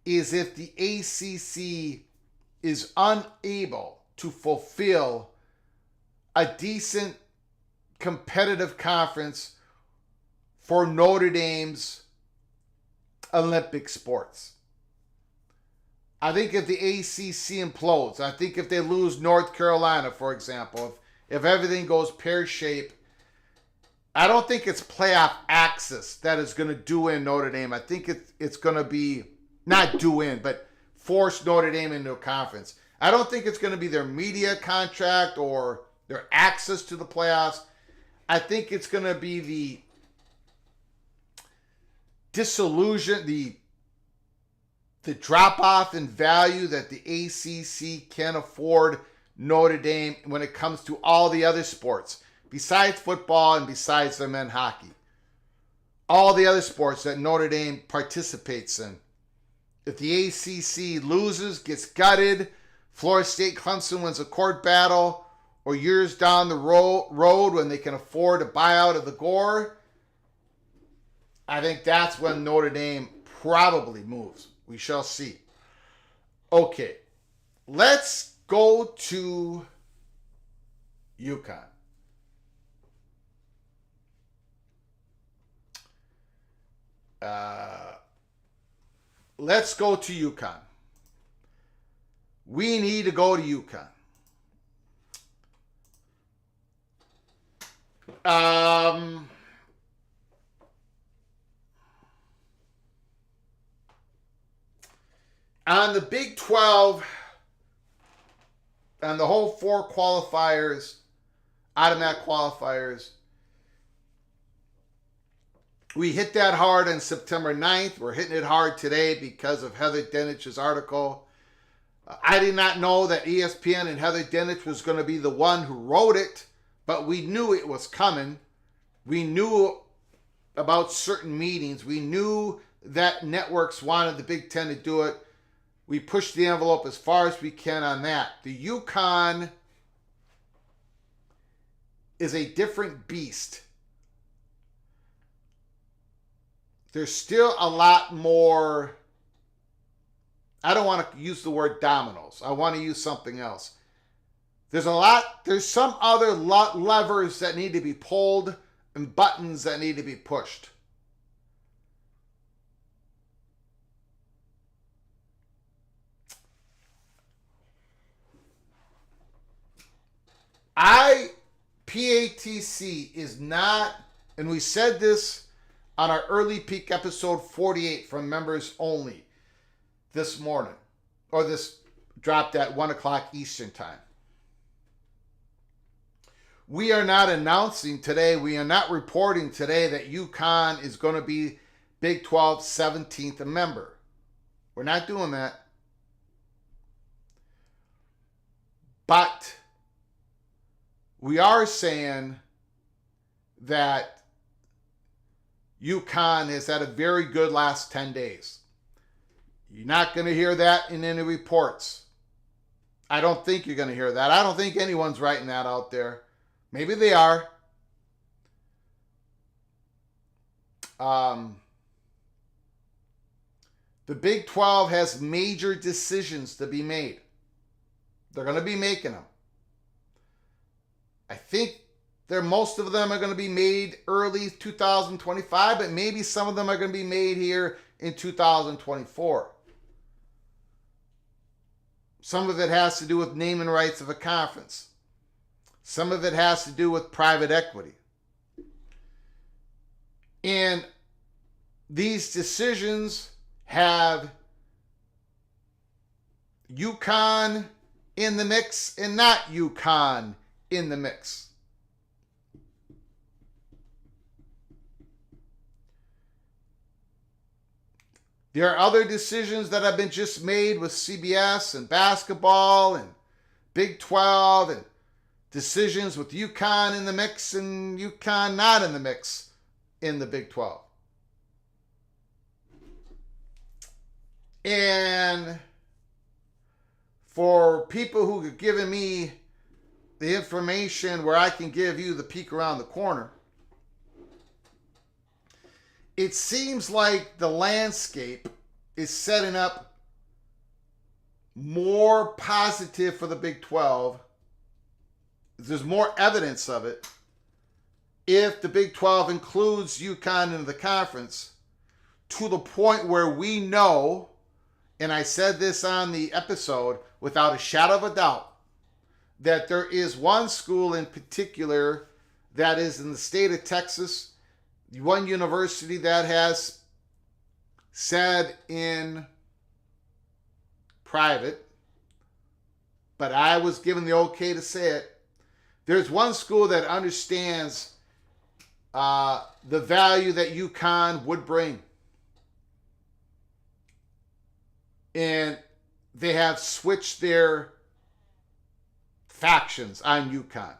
is if the ACC is unable to fulfill a decent competitive conference for Notre Dame's Olympic sports. I think if the ACC implodes, I think if they lose North Carolina, for example, if everything goes pear-shaped, I don't think it's playoff access that is going to do in Notre Dame. I think it's going to be, not do in, but force Notre Dame into a conference. I don't think it's going to be their media contract or their access to the playoffs. I think it's going to be the disillusion, the drop-off in value that the ACC can afford Notre Dame when it comes to all the other sports, besides football and besides the men's hockey. All the other sports that Notre Dame participates in. If the ACC loses, gets gutted, Florida State Clemson wins a court battle, or years down the road when they can afford to buy out of the Gore, I think that's when Notre Dame probably moves. We shall see. Okay, let's go to UConn. Let's go to UConn. We need to go to UConn. On the Big 12, on the whole 4 qualifiers, automatic qualifiers, we hit that hard on September 9th. We're hitting it hard today because of Heather Denich's article. I did not know that ESPN and Heather Dinich was going to be the one who wrote it, but we knew it was coming. We knew about certain meetings. We knew that networks wanted the Big Ten to do it. We pushed the envelope as far as we can on that. The UConn is a different beast. There's still a lot more. I don't want to use the word dominoes. I want to use something else. There's some other levers that need to be pulled and buttons that need to be pushed. PATC is not, and we said this on our early peak episode 48 from members only this morning, or this dropped at 1 o'clock Eastern time. We are not announcing today, we are not reporting today that UConn is going to be Big 12 17th member. We're not doing that. But we are saying that UConn has had a very good last 10 days. You're not going to hear that in any reports. I don't think you're going to hear that. I don't think anyone's writing that out there. Maybe they are. The Big 12 has major decisions to be made. They're going to be making them. I think most of them are going to be made early 2025, but maybe some of them are going to be made here in 2024. Some of it has to do with naming rights of a conference. Some of it has to do with private equity. And these decisions have UConn in the mix and not UConn in the mix. There are other decisions that have been just made with CBS and basketball and Big 12 and decisions with UConn in the mix and UConn not in the mix in the Big 12. And for people who have given me the information where I can give you the peek around the corner, it seems like the landscape is setting up more positive for the Big 12. There's more evidence of it if the Big 12 includes UConn into the conference, to the point where we know, and I said this on the episode without a shadow of a doubt, that there is one school in particular that is in the state of Texas, one university that has said in private, but I was given the okay to say it. There's one school that understands the value that UConn would bring. And they have switched their factions on UConn.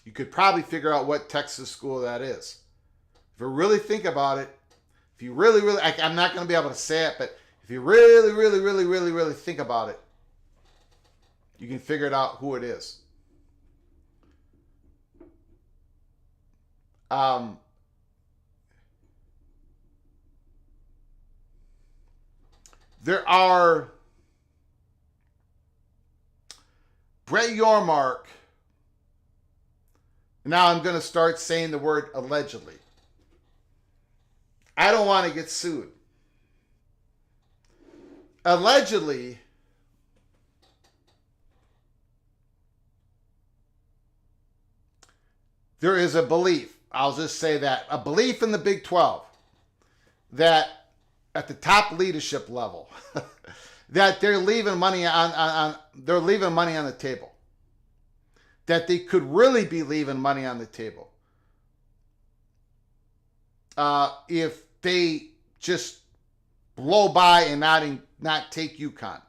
You could probably figure out what Texas school that is. If you really think about it, if you really, I'm not going to be able to say it, but if you really think about it, you can figure it out who it is. There are Brett Yormark. Now I'm going to start saying the word allegedly. I don't want to get sued. Allegedly, there is a belief, I'll just say that, a belief in the Big 12 that at the top leadership level that they're leaving money on the table. That they could really be leaving money on the table if they just blow by and not take UConn.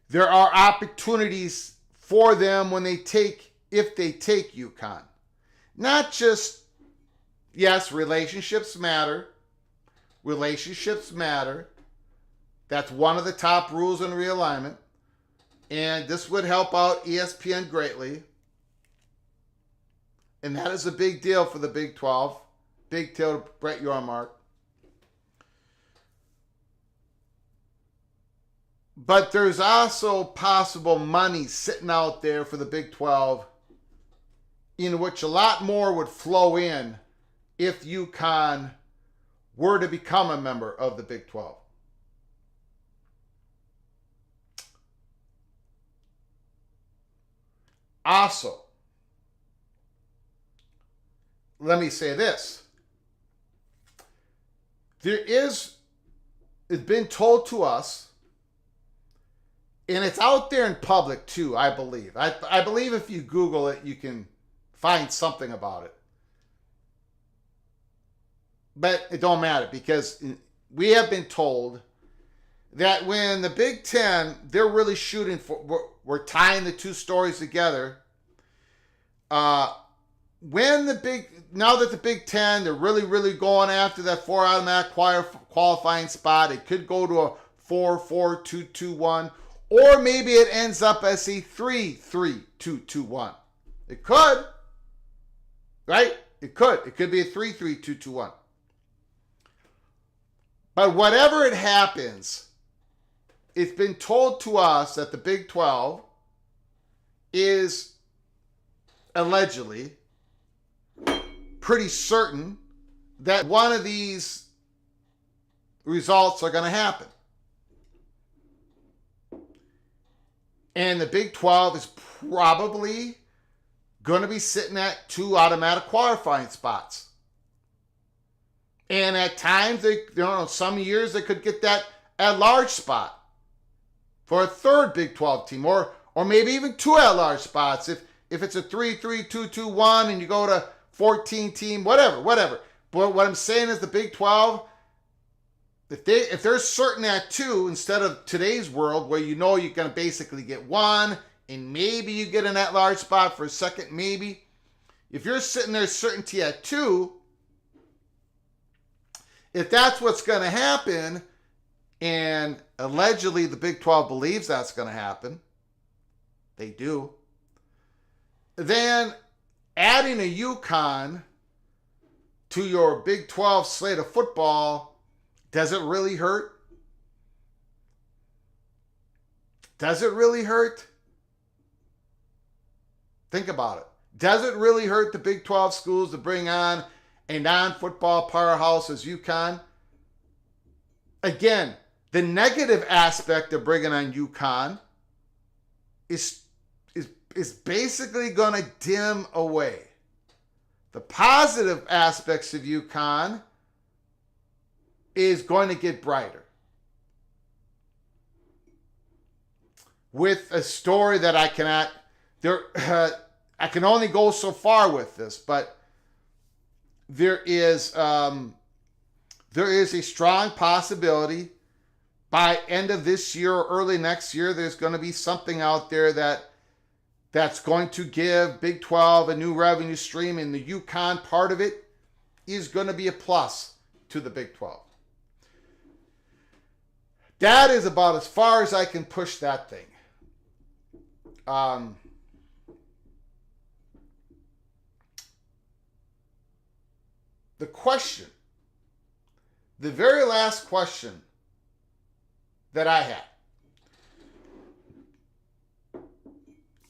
There are opportunities for them when they take, if they take UConn. Not just, yes, relationships matter. Relationships matter. That's one of the top rules in realignment. And this would help out ESPN greatly. And that is a big deal for the Big 12. Big deal to Brett Yormark. But there's also possible money sitting out there for the Big 12, in which a lot more would flow in if UConn were to become a member of the Big 12. Also, let me say this. It's been told to us, and it's out there in public too, I believe. I believe if you Google it, you can find something about it. But it don't matter, because we have been told that when the Big Ten, they're really shooting for, we're tying the two stories together. Now that the Big Ten, they're really going after that 4 automatic qualifying spot. It could go to a 4-4-2-2-1, or maybe it ends up as a 3-3-2-2-1. It could, right? It could. It could be a 3-3-2-2-1. But whatever it happens, it's been told to us that the Big 12 is allegedly pretty certain that one of these results are going to happen. And the Big 12 is probably going to be sitting at 2 automatic qualifying spots. And at times, some years they could get that at-large spot for a third Big 12 team, or maybe even 2 at-large spots if it's a 3-3-2-2-1 and you go to 14 team, whatever. But what I'm saying is the Big 12, if they're certain at 2 instead of today's world where you're going to basically get 1 and maybe you get an at-large spot for a second, maybe. If you're sitting there certainty at 2, if that's what's going to happen, and allegedly the Big 12 believes that's going to happen, they do, then adding a UConn to your Big 12 slate of football, does it really hurt? Does it really hurt? Think about it. Does it really hurt the Big 12 schools to bring on a non-football powerhouse as UConn? Again, the negative aspect of bringing on UConn is basically going to dim away. The positive aspects of UConn is going to get brighter. With a story that I cannot, I can only go so far with this, but there is a strong possibility by end of this year or early next year, there's going to be something out there that's going to give Big 12 a new revenue stream, and the UConn part of it is going to be a plus to the Big 12. That is about as far as I can push that thing. The question, the very last question that I had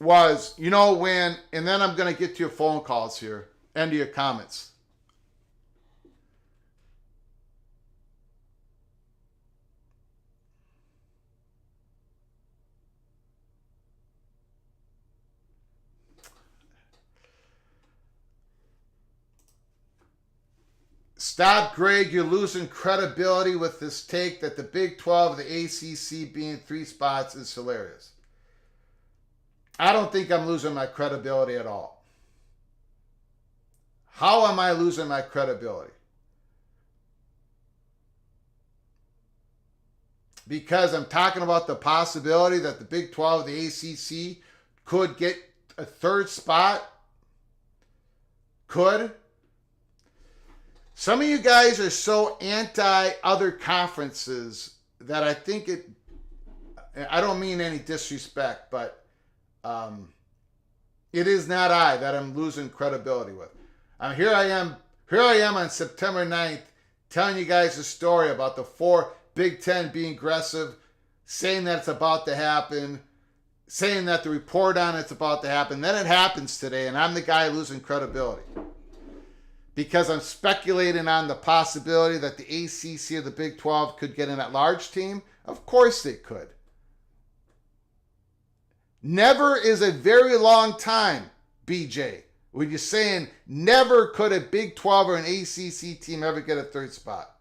was, when, and then I'm going to get to your phone calls here and to your comments. Stop, Greg. You're losing credibility with this take that the Big 12 and the ACC being 3 spots is hilarious. I don't think I'm losing my credibility at all. How am I losing my credibility? Because I'm talking about the possibility that the Big 12 and the ACC could get a third spot. Could. Some of you guys are so anti other conferences that I think I don't mean any disrespect, but it is not I that I'm losing credibility with. Here I am on September 9th telling you guys a story about the 4 Big Ten being aggressive, saying that it's about to happen, saying that the report on it's about to happen. Then it happens today, and I'm the guy losing credibility because I'm speculating on the possibility that the ACC or the Big 12 could get an at-large team. Of course they could. Never is a very long time, BJ, when you're saying never could a Big 12 or an ACC team ever get a third spot.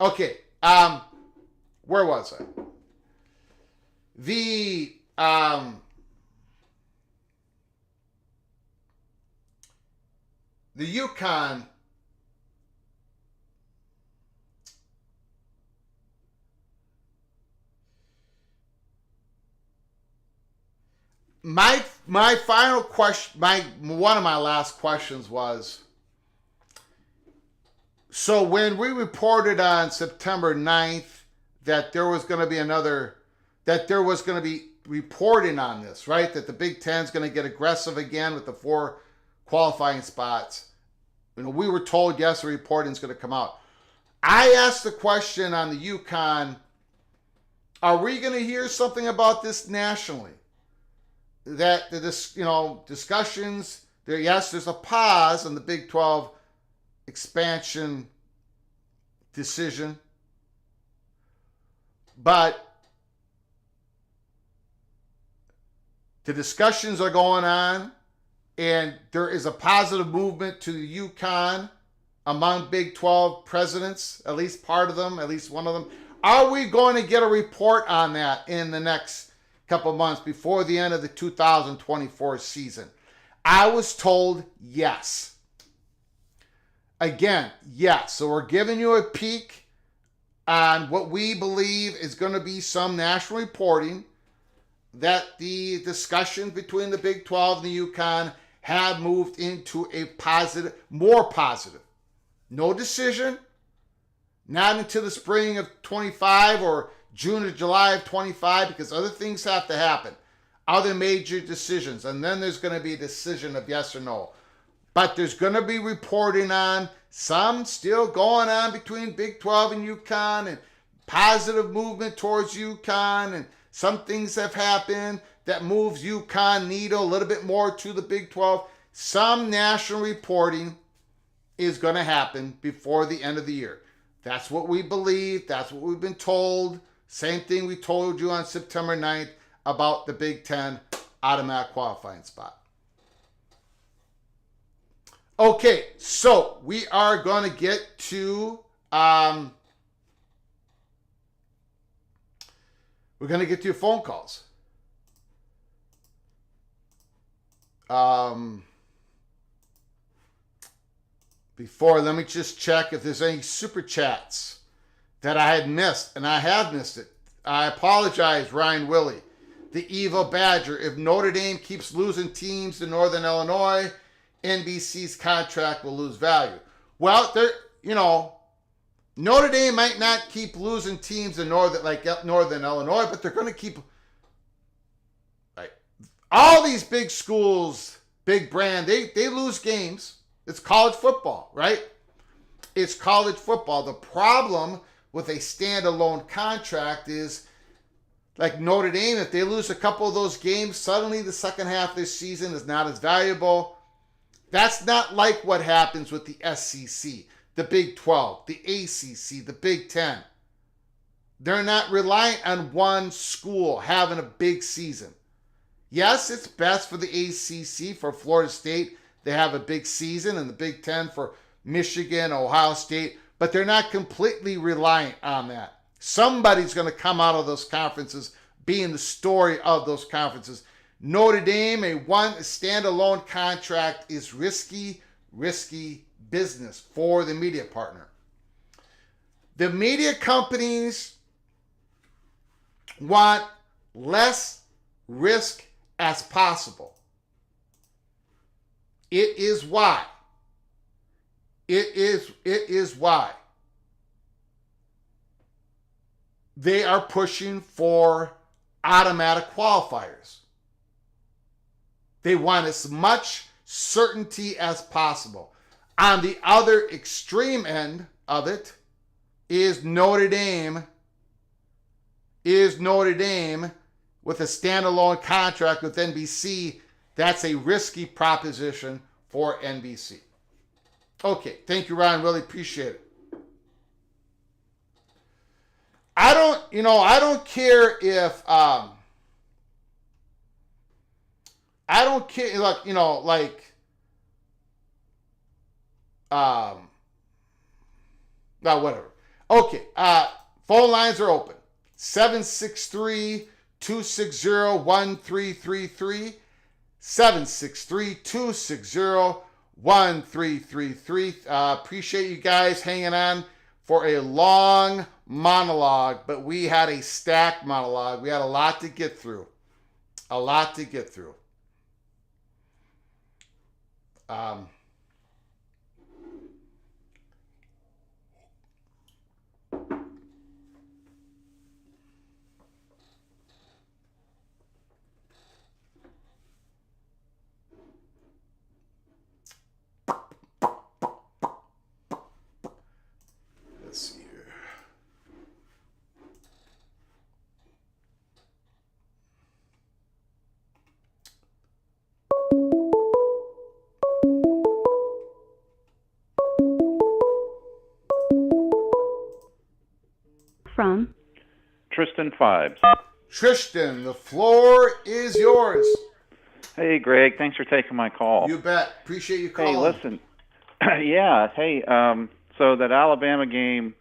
Okay, where was I? The UConn my final question, one of my last questions was, so when we reported on September 9th that there was going to be reporting on this, right? That the Big Ten's going to get aggressive again with the 4 qualifying spots. We were told, yes, the reporting is going to come out. I asked the question on the UConn, are we going to hear something about this nationally? That discussions, there's a pause on the Big 12 expansion decision, but the discussions are going on, and there is a positive movement to the UConn among Big 12 presidents, at least part of them, at least one of them. Are we going to get a report on that in the next couple months before the end of the 2024 season? I was told yes. Again, yes. So we're giving you a peek on what we believe is going to be some national reporting that the discussion between the Big 12 and the UConn have moved into a positive, more positive. No decision, not until the spring of 25 or June or July of 25, because other things have to happen, other major decisions, and then there's going to be a decision of yes or no. But there's going to be reporting on some still going on between Big 12 and UConn, and positive movement towards UConn, and some things have happened that moves UConn needle a little bit more to the Big 12. Some national reporting is going to happen before the end of the year. That's what we believe. That's what we've been told. Same thing we told you on September 9th about the Big 10 automatic qualifying spot. Okay, so we are going to get to we're going to get to your phone calls. Before, let me just check if there's any super chats that I had missed, and I have missed it. I apologize, Ryan Willie, the evil Badger. If Notre Dame keeps losing teams to Northern Illinois, NBC's contract will lose value. Well, Notre Dame might not keep losing teams in Northern Illinois, but they're going to keep all these big schools, big brand, they lose games. It's college football, right? It's college football. The problem with a standalone contract is, like Notre Dame, if they lose a couple of those games, suddenly the second half of this season is not as valuable. That's not like what happens with the SEC, the Big 12, the ACC, the Big 10. They're not reliant on one school having a big season. Yes, it's best for the ACC, for Florida State, they have a big season, and the Big 10 for Michigan, Ohio State, but they're not completely reliant on that. Somebody's going to come out of those conferences being the story of those conferences. Notre Dame, a standalone contract is risky business for the media partner. The media companies want less risk as possible. It is why they are pushing for automatic qualifiers. They want as much certainty as possible. On the other extreme end of it is Notre Dame with a standalone contract with NBC. That's a risky proposition for NBC. Okay, thank you, Ryan. Really appreciate it. I don't care if I don't care, like, whatever. Okay, phone lines are open. 763-260-1333. 763-260-1333. Appreciate you guys hanging on for a long monologue, but we had a stacked monologue. We had a lot to get through. Let's see here. From Tristan Fibes. Tristan, the floor is yours. Hey, Greg. Thanks for taking my call. You bet. Appreciate you calling. Hey, listen. Yeah. Hey. So that Alabama game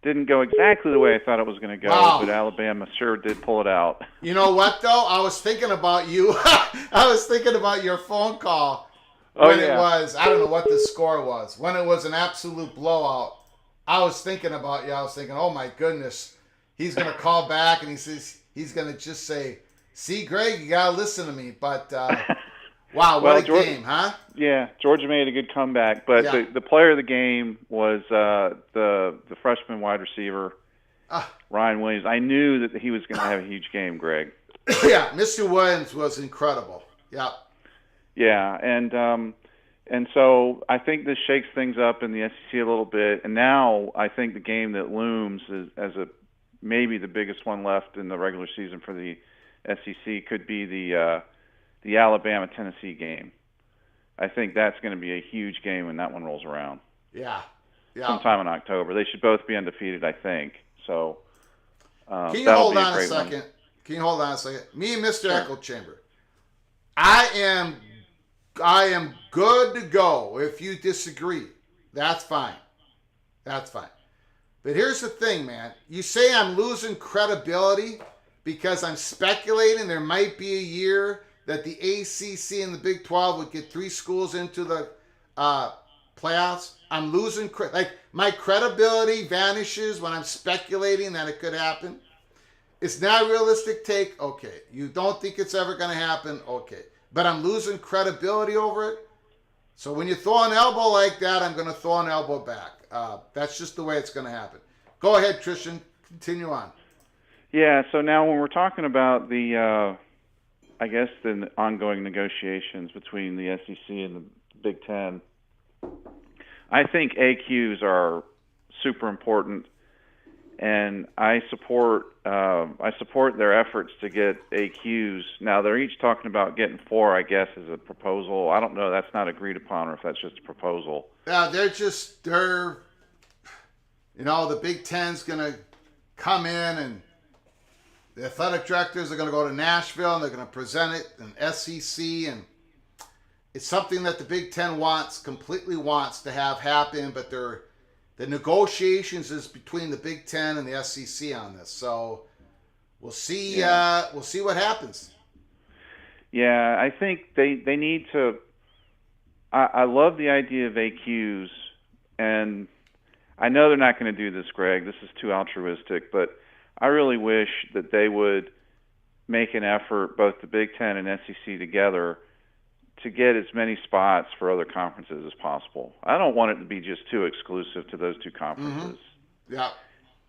didn't go exactly the way I thought it was going to go, but Alabama sure did pull it out. You know what, though? I was thinking about you. I was thinking about your phone call when it was, I don't know what the score was, when it was an absolute blowout. I was thinking about you. I was thinking, oh, my goodness, he's going to call back and he's going to just say, see, Greg, you got to listen to me. But, wow, what a game, huh? Yeah, Georgia made a good comeback. But the player of the game was the freshman wide receiver, Ryan Williams. I knew that he was going to have a huge game, Greg. Yeah, Mr. Williams was incredible. Yeah. Yeah, and so I think this shakes things up in the SEC a little bit. And now I think the game that looms as maybe the biggest one left in the regular season for the SEC could be the Alabama-Tennessee game. I think that's going to be a huge game when that one rolls around. Yeah. Sometime in October. They should both be undefeated, I think. So Can you hold on a second? Can you hold on a second? Me and Mr. Echo Chamber. I am good to go. If you disagree, that's fine. That's fine. But here's the thing, man. You say I'm losing credibility because I'm speculating there might be a year that the ACC and the Big 12 would get 3 schools into the playoffs. I'm losing my credibility vanishes when I'm speculating that it could happen. It's not a realistic take. Okay. You don't think it's ever going to happen. Okay. But I'm losing credibility over it. So when you throw an elbow like that, I'm going to throw an elbow back. That's just the way it's going to happen. Go ahead, Tristan. Continue on. Yeah, so now when we're talking about the ongoing negotiations between the SEC and the Big Ten, I think AQs are super important, and I support their efforts to get AQs. Now they're each talking about getting 4, I guess, as a proposal. I don't know. That's not agreed upon, or if that's just a proposal. Yeah, the Big Ten's going to come in, and the athletic directors are going to go to Nashville, and they're going to present it in SEC, and it's something that the Big Ten completely wants to have happen, but the negotiations is between the Big Ten and the SEC on this. So we'll see. We'll see what happens. Yeah, I think they need to. I love the idea of AQs and I know they're not going to do this, Greg. This is too altruistic, but I really wish that they would make an effort, both the Big Ten and SEC together, to get as many spots for other conferences as possible. I don't want it to be just too exclusive to those two conferences. Mm-hmm. Yeah.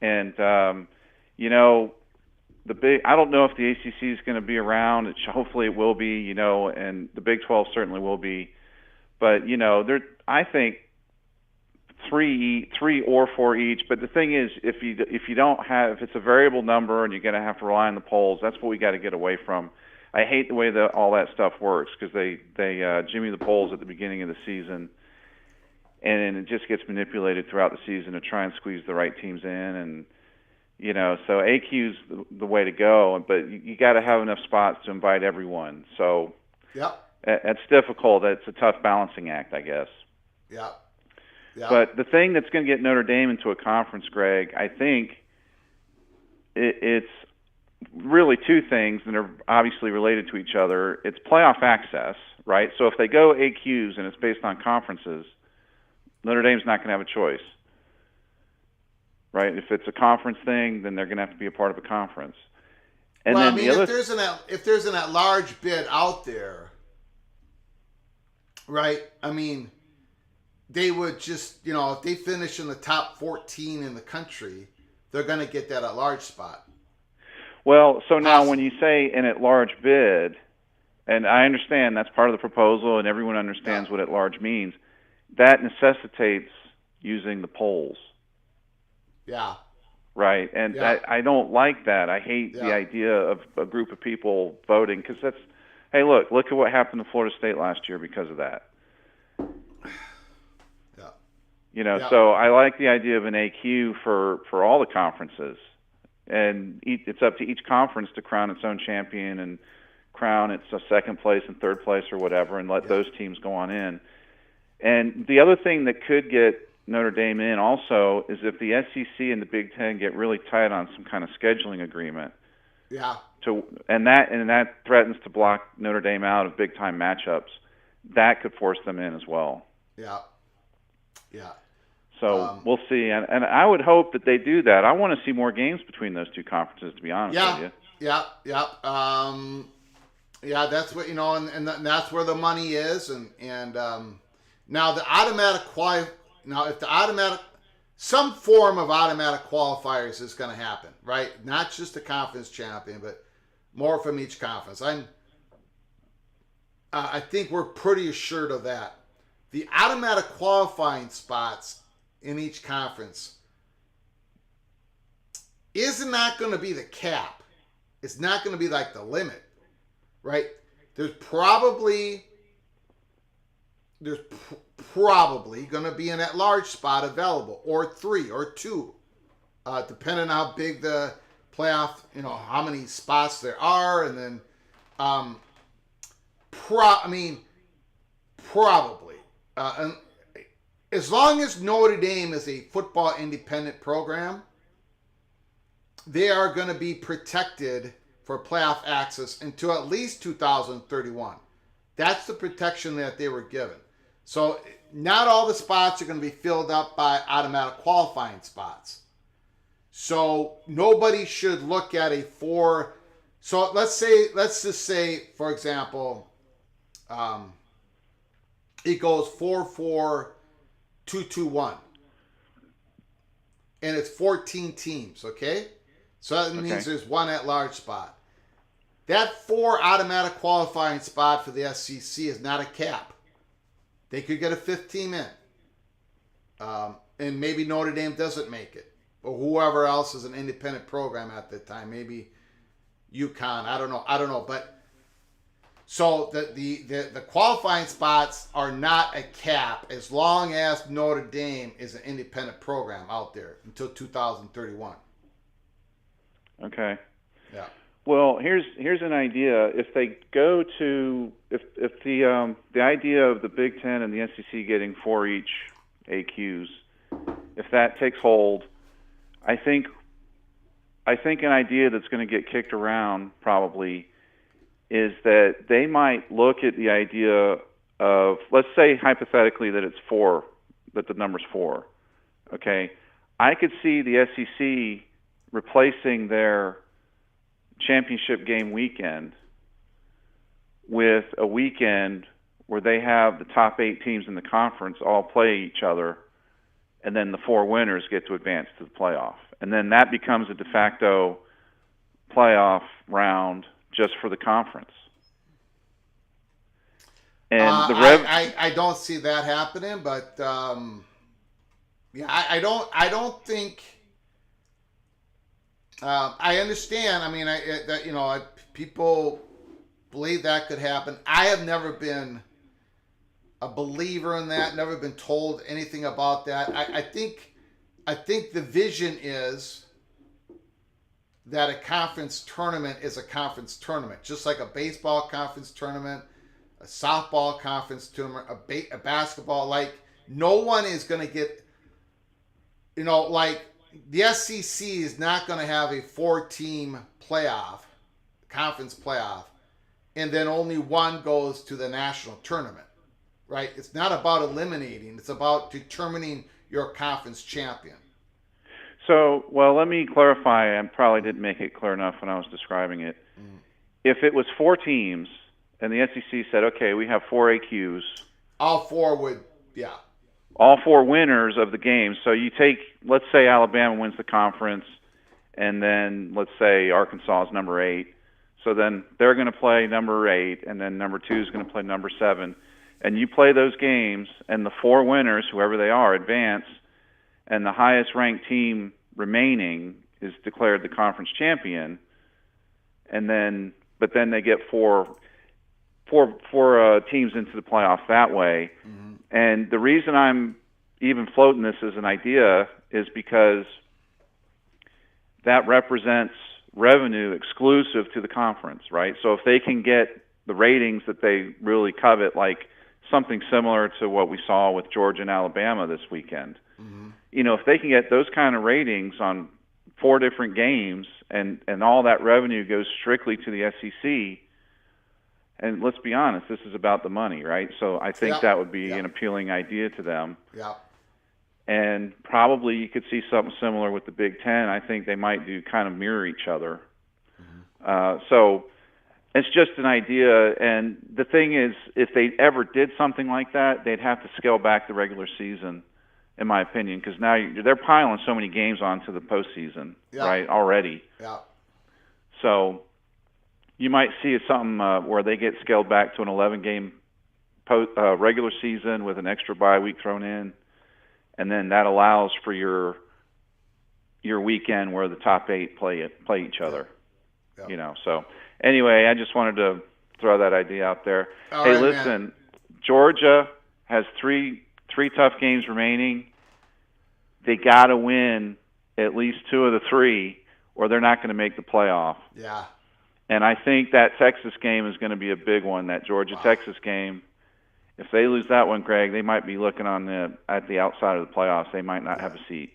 And I don't know if the ACC is going to be around. Hopefully it will be, and the Big 12 certainly will be. But I think three or four each. But the thing is, if it's a variable number and you're going to have to rely on the polls, that's what we got to get away from. I hate the way that all that stuff works, because they jimmy the polls at the beginning of the season, and it just gets manipulated throughout the season to try and squeeze the right teams in. And so AQ's the way to go, but you got to have enough spots to invite everyone. So that's difficult. It's a tough balancing act, I guess. Yeah. But the thing that's going to get Notre Dame into a conference, Greg, I think it's really two things that are obviously related to each other. It's playoff access, right? So if they go AQs and it's based on conferences, Notre Dame's not going to have a choice, right? If it's a conference thing, then they're going to have to be a part of a conference. And then if there's an at-large bid out there, right? I mean, they would just, if they finish in the top 14 in the country, they're going to get that at-large spot. Well, so now when you say an at-large bid, and I understand that's part of the proposal and everyone understands what at-large means, that necessitates using the polls. Yeah. Right, and I don't like that. I hate the idea of a group of people voting, because hey, look at what happened to Florida State last year because of that. So I like the idea of an AQ for all the conferences. And it's up to each conference to crown its own champion and crown its second place and third place or whatever, and let those teams go on in. And the other thing that could get Notre Dame in also is if the SEC and the Big Ten get really tight on some kind of scheduling agreement. Yeah. And that threatens to block Notre Dame out of big time matchups. That could force them in as well. Yeah. Yeah. So we'll see, and I would hope that they do that. I want to see more games between those two conferences, to be honest with you. Yeah, that's what, and that's where the money is, and now the automatic some form of automatic qualifiers is going to happen, right? Not just a conference champion, but more from each conference. I think we're pretty assured of that. The automatic qualifying spots in each conference is not going to be the cap. It's not going to be like the limit, right? There's probably going to be an at-large spot available, or 3 or 2, depending on how big the playoff, how many spots there are, and then probably. And as long as Notre Dame is a football independent program, they are going to be protected for playoff access until at least 2031. That's the protection that they were given. So not all the spots are going to be filled up by automatic qualifying spots. So nobody should look at a 4. So let's just say, for example, it goes 4-4. 2-2-1, and it's 14 teams. Okay, so that means there's one at-large spot. That 4 automatic qualifying spot for the SEC is not a cap. They could get a 5th team in, and maybe Notre Dame doesn't make it, or whoever else is an independent program at that time. Maybe UConn. I don't know, but. So the qualifying spots are not a cap as long as Notre Dame is an independent program out there until 2031. Okay. Yeah. Well, here's an idea. If they go to if the idea of the Big Ten and the SEC getting 4 each AQs, if that takes hold, I think an idea that's going to get kicked around probably is that they might look at the idea of, let's say hypothetically that it's 4 that the number's 4. Okay, I could see the SEC replacing their championship game weekend with a weekend where they have the top 8 teams in the conference all play each other, and then the 4 winners get to advance to the playoff. And then that becomes a de facto playoff round just for the conference. And I don't see that happening, but I don't think. I understand. I mean, people believe that could happen. I have never been a believer in that. Never been told anything about that. I think the vision is that a conference tournament is a conference tournament, just like a baseball conference tournament, a softball conference tournament, a basketball. Like, no one is going to get, like the SEC is not going to have a 4-team playoff, conference playoff, and then only one goes to the national tournament, right? It's not about eliminating. It's about determining your conference champion. So, well, let me clarify. I probably didn't make it clear enough when I was describing it. If it was 4 teams and the SEC said, okay, we have 4 AQs. All 4 would, yeah. All 4 winners of the game. So you take, let's say Alabama wins the conference, and then let's say Arkansas is number 8. So then they're going to play number 8, and then number 2 is going to play number 7. And you play those games, and the 4 winners, whoever they are, advance, and the highest ranked team remaining is declared the conference champion. And then, but then they get four teams into the playoff that way. Mm-hmm. And the reason I'm even floating this as an idea is because that represents revenue exclusive to the conference, right? So if they can get the ratings that they really covet, like something similar to what we saw with Georgia and Alabama this weekend, mm-hmm. If they can get those kind of ratings on 4 different games and all that revenue goes strictly to the SEC, and let's be honest, this is about the money, right? So I think that would be an appealing idea to them. Yeah. And probably you could see something similar with the Big Ten. I think they might do kind of mirror each other. Mm-hmm. So it's just an idea. And the thing is, if they ever did something like that, they'd have to scale back the regular season, in my opinion, because now they're piling so many games onto the postseason, right, already. Yeah. So you might see something where they get scaled back to an 11-game regular season with an extra bye week thrown in, and then that allows for your weekend where the top 8 play each other. Yeah. So anyway, I just wanted to throw that idea out there. Hey, listen, man. Georgia has three tough games remaining. They got to win at least 2 of the 3, or they're not going to make the playoff. Yeah. And I think that Texas game is going to be a big one, that Georgia-Texas game. If they lose that one, Greg, they might be looking at the outside of the playoffs. They might not have a seat.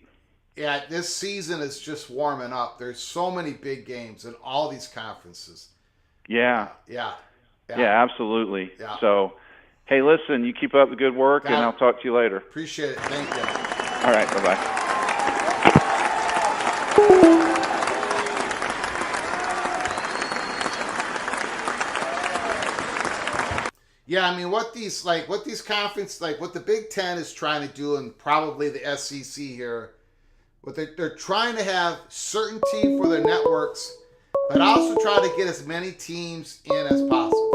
Yeah, this season is just warming up. There's so many big games in all these conferences. Yeah. Yeah, absolutely. Yeah. So, hey, listen, you keep up the good work, and I'll talk to you later. Appreciate it. Thank you. All right, bye-bye. Yeah, I mean, what these conference, what the Big Ten is trying to do, and probably the SEC here, what they're trying to have certainty for their networks, but also try to get as many teams in as possible.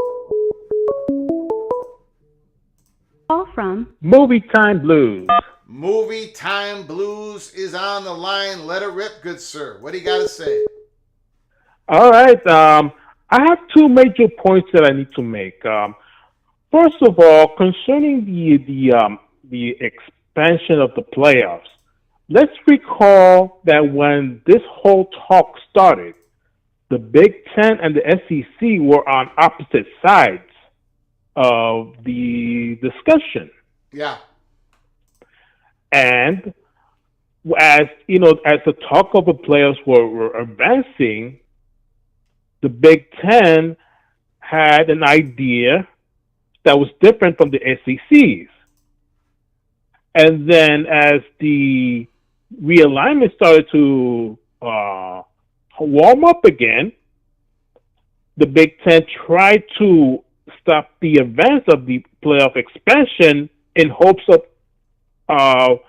Call from Movie Time Blues. Movie Time Blues is on the line. Let it rip, good sir. What do you got to say? All right. I have 2 major points that I need to make. First of all, concerning the expansion of the playoffs, let's recall that when this whole talk started, the Big Ten and the SEC were on opposite sides of the discussion. Yeah. And as the talk of the playoffs were advancing, the Big Ten had an idea that was different from the SEC's. And then as the realignment started to warm up again, the Big Ten tried to stop the advance of the playoff expansion in hopes of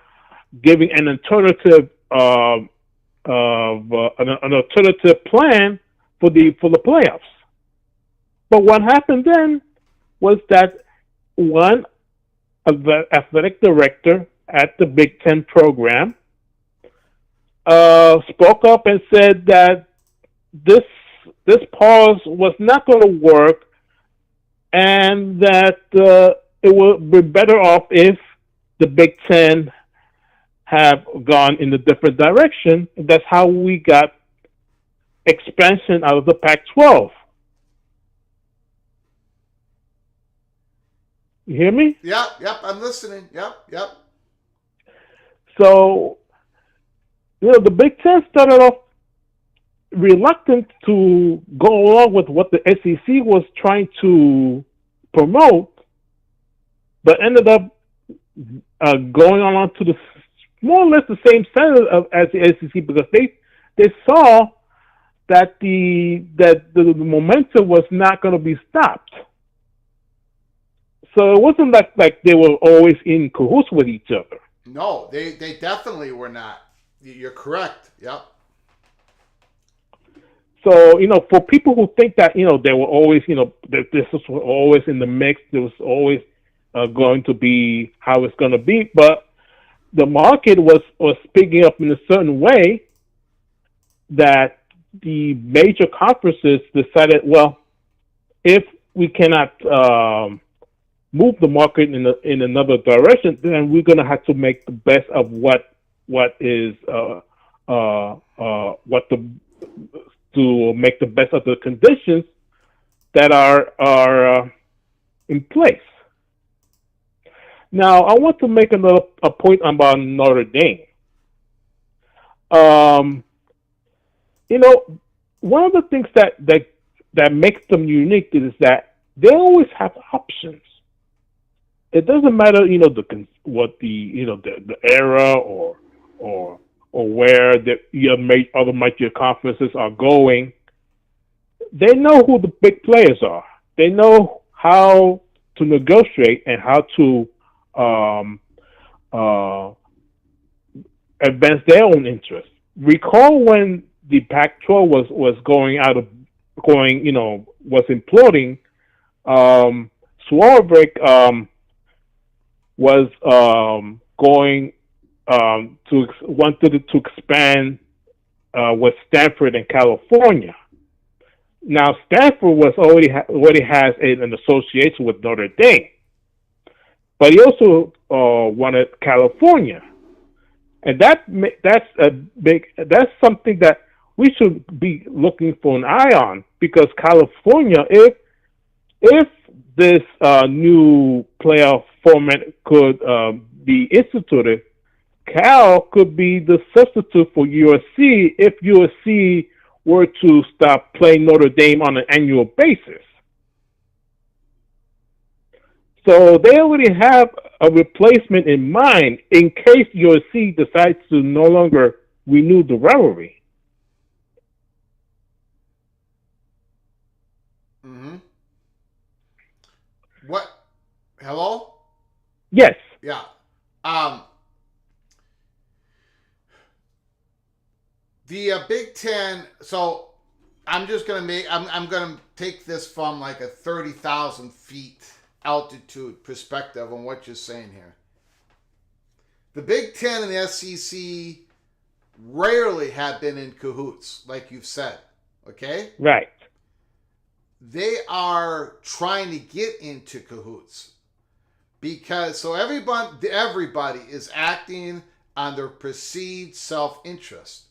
giving an alternative an alternative plan for the playoffs. But what happened then was that one of the athletic director at the Big Ten program spoke up and said that this pause was not going to work, and that it would be better off if the Big Ten have gone in a different direction. That's how we got expansion out of the Pac-12. You hear me? Yep, I'm listening. Yep. So, the Big Ten started off reluctant to go along with what the SEC was trying to promote, but ended up going along to the more or less the same side as the SEC, because they saw that the momentum was not going to be stopped. So it wasn't like they were always in cahoots with each other. No, they definitely were not. You're correct. Yep. So, for people who think that, they were always, that this was always in the mix, there was always going to be how it's going to be, but the market was picking up in a certain way that the major conferences decided, well, if we cannot move the market in another direction, then we're going to have to make the best of to make the best of the conditions that are in place. Now, I want to make a point about Notre Dame. One of the things that makes them unique is that they always have options. It doesn't matter, the era or where the other major conferences are going. They know who the big players are. They know how to negotiate and how to advance their own interests. Recall when the Pac-12 was imploding. Swarbrick was wanted to expand with Stanford in California. Now Stanford already has an association with Notre Dame, but he also wanted California, and that's something that we should be looking for an eye on, because California, if this new playoff format could be instituted, Cal could be the substitute for USC if USC were to stop playing Notre Dame on an annual basis. So they already have a replacement in mind in case USC decides to no longer renew the rivalry. Mm-hmm. What? Hello? Yes. Yeah. The Big Ten. So I'm just gonna I'm gonna take this from like a 30,000 feet altitude perspective on what you're saying here. The Big Ten and the SEC rarely have been in cahoots, like you've said. Okay. Right. They are trying to get into cahoots, because everybody is acting on their perceived self-interest.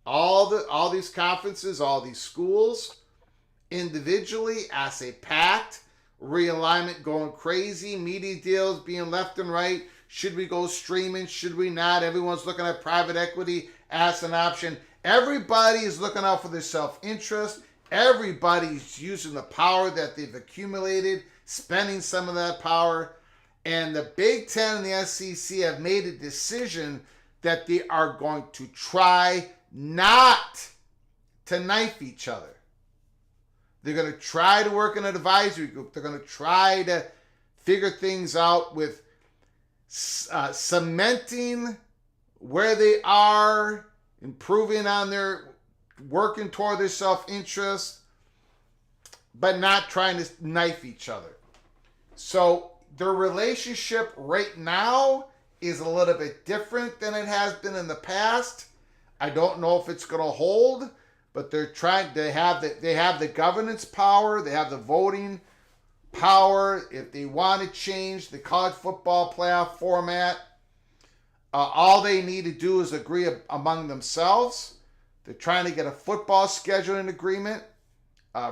All these conferences, all these schools, individually as a pact, realignment going crazy, media deals being left and right. Should we go streaming? Should we not? Everyone's looking at private equity as an option. Everybody is looking out for their self-interest. Everybody's using the power that they've accumulated, spending some of that power. And the Big Ten and the SEC have made a decision that they are going to try not to knife each other. They're going to try to work in an advisory group. They're going to try to figure things out with cementing where they are, improving on their, working toward their self-interest, but not trying to knife each other. So their relationship right now is a little bit different than it has been in the past. I don't know if it's going to hold, but they're trying. They have the governance power. They have the voting power. If they want to change the college football playoff format, all they need to do is agree among themselves. They're trying to get a football scheduling agreement,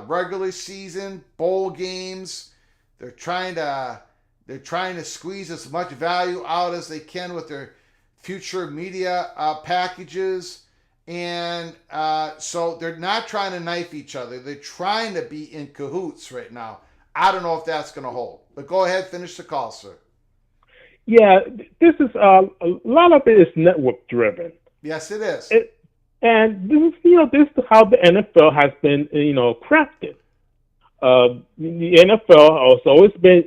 regular season, bowl games. They're trying to squeeze as much value out as they can with their future media packages. And so they're not trying to knife each other. They're trying to be in cahoots right now. I don't know if that's going to hold. But go ahead, finish the call, sir. Yeah, this is a lot of it is network driven. Yes, it is. And this is how the NFL has been, crafted. The NFL has always been,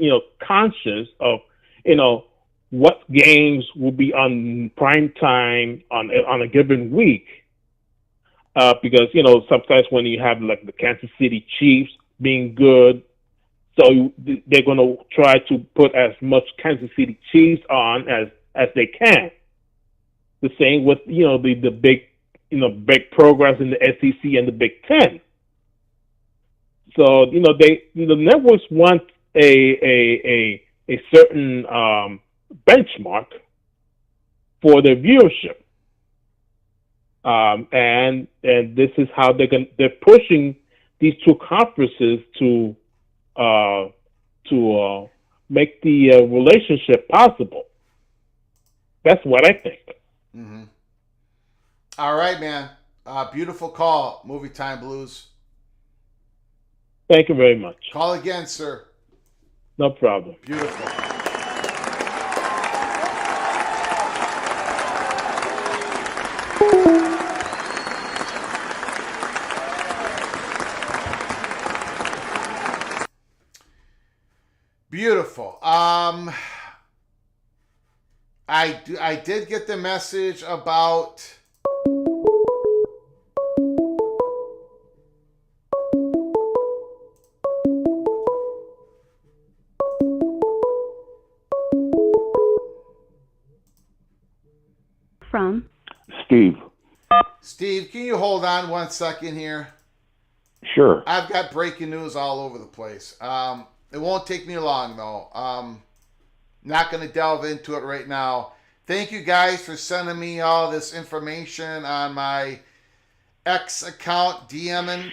conscious of, what games will be on prime time on a given week. Because, sometimes when you have like the Kansas City Chiefs being good, so they're going to try to put as much Kansas City Chiefs on as they can. The same with, the big programs in the SEC and the Big Ten. So, the networks want a certain benchmark for their viewership. And this is how they're pushing these two conferences to make the relationship possible. That's what I think. Mm-hmm. All right, man. Beautiful call, Movie Time Blues. Thank you very much. Call again, sir. No problem. Beautiful. Beautiful. I did get the message about from Steve. Steve, can you hold on 1 second here? Sure. I've got breaking news all over the place. It won't take me long, though. Not going to delve into it right now. Thank you guys for sending me all this information on my X account, DMing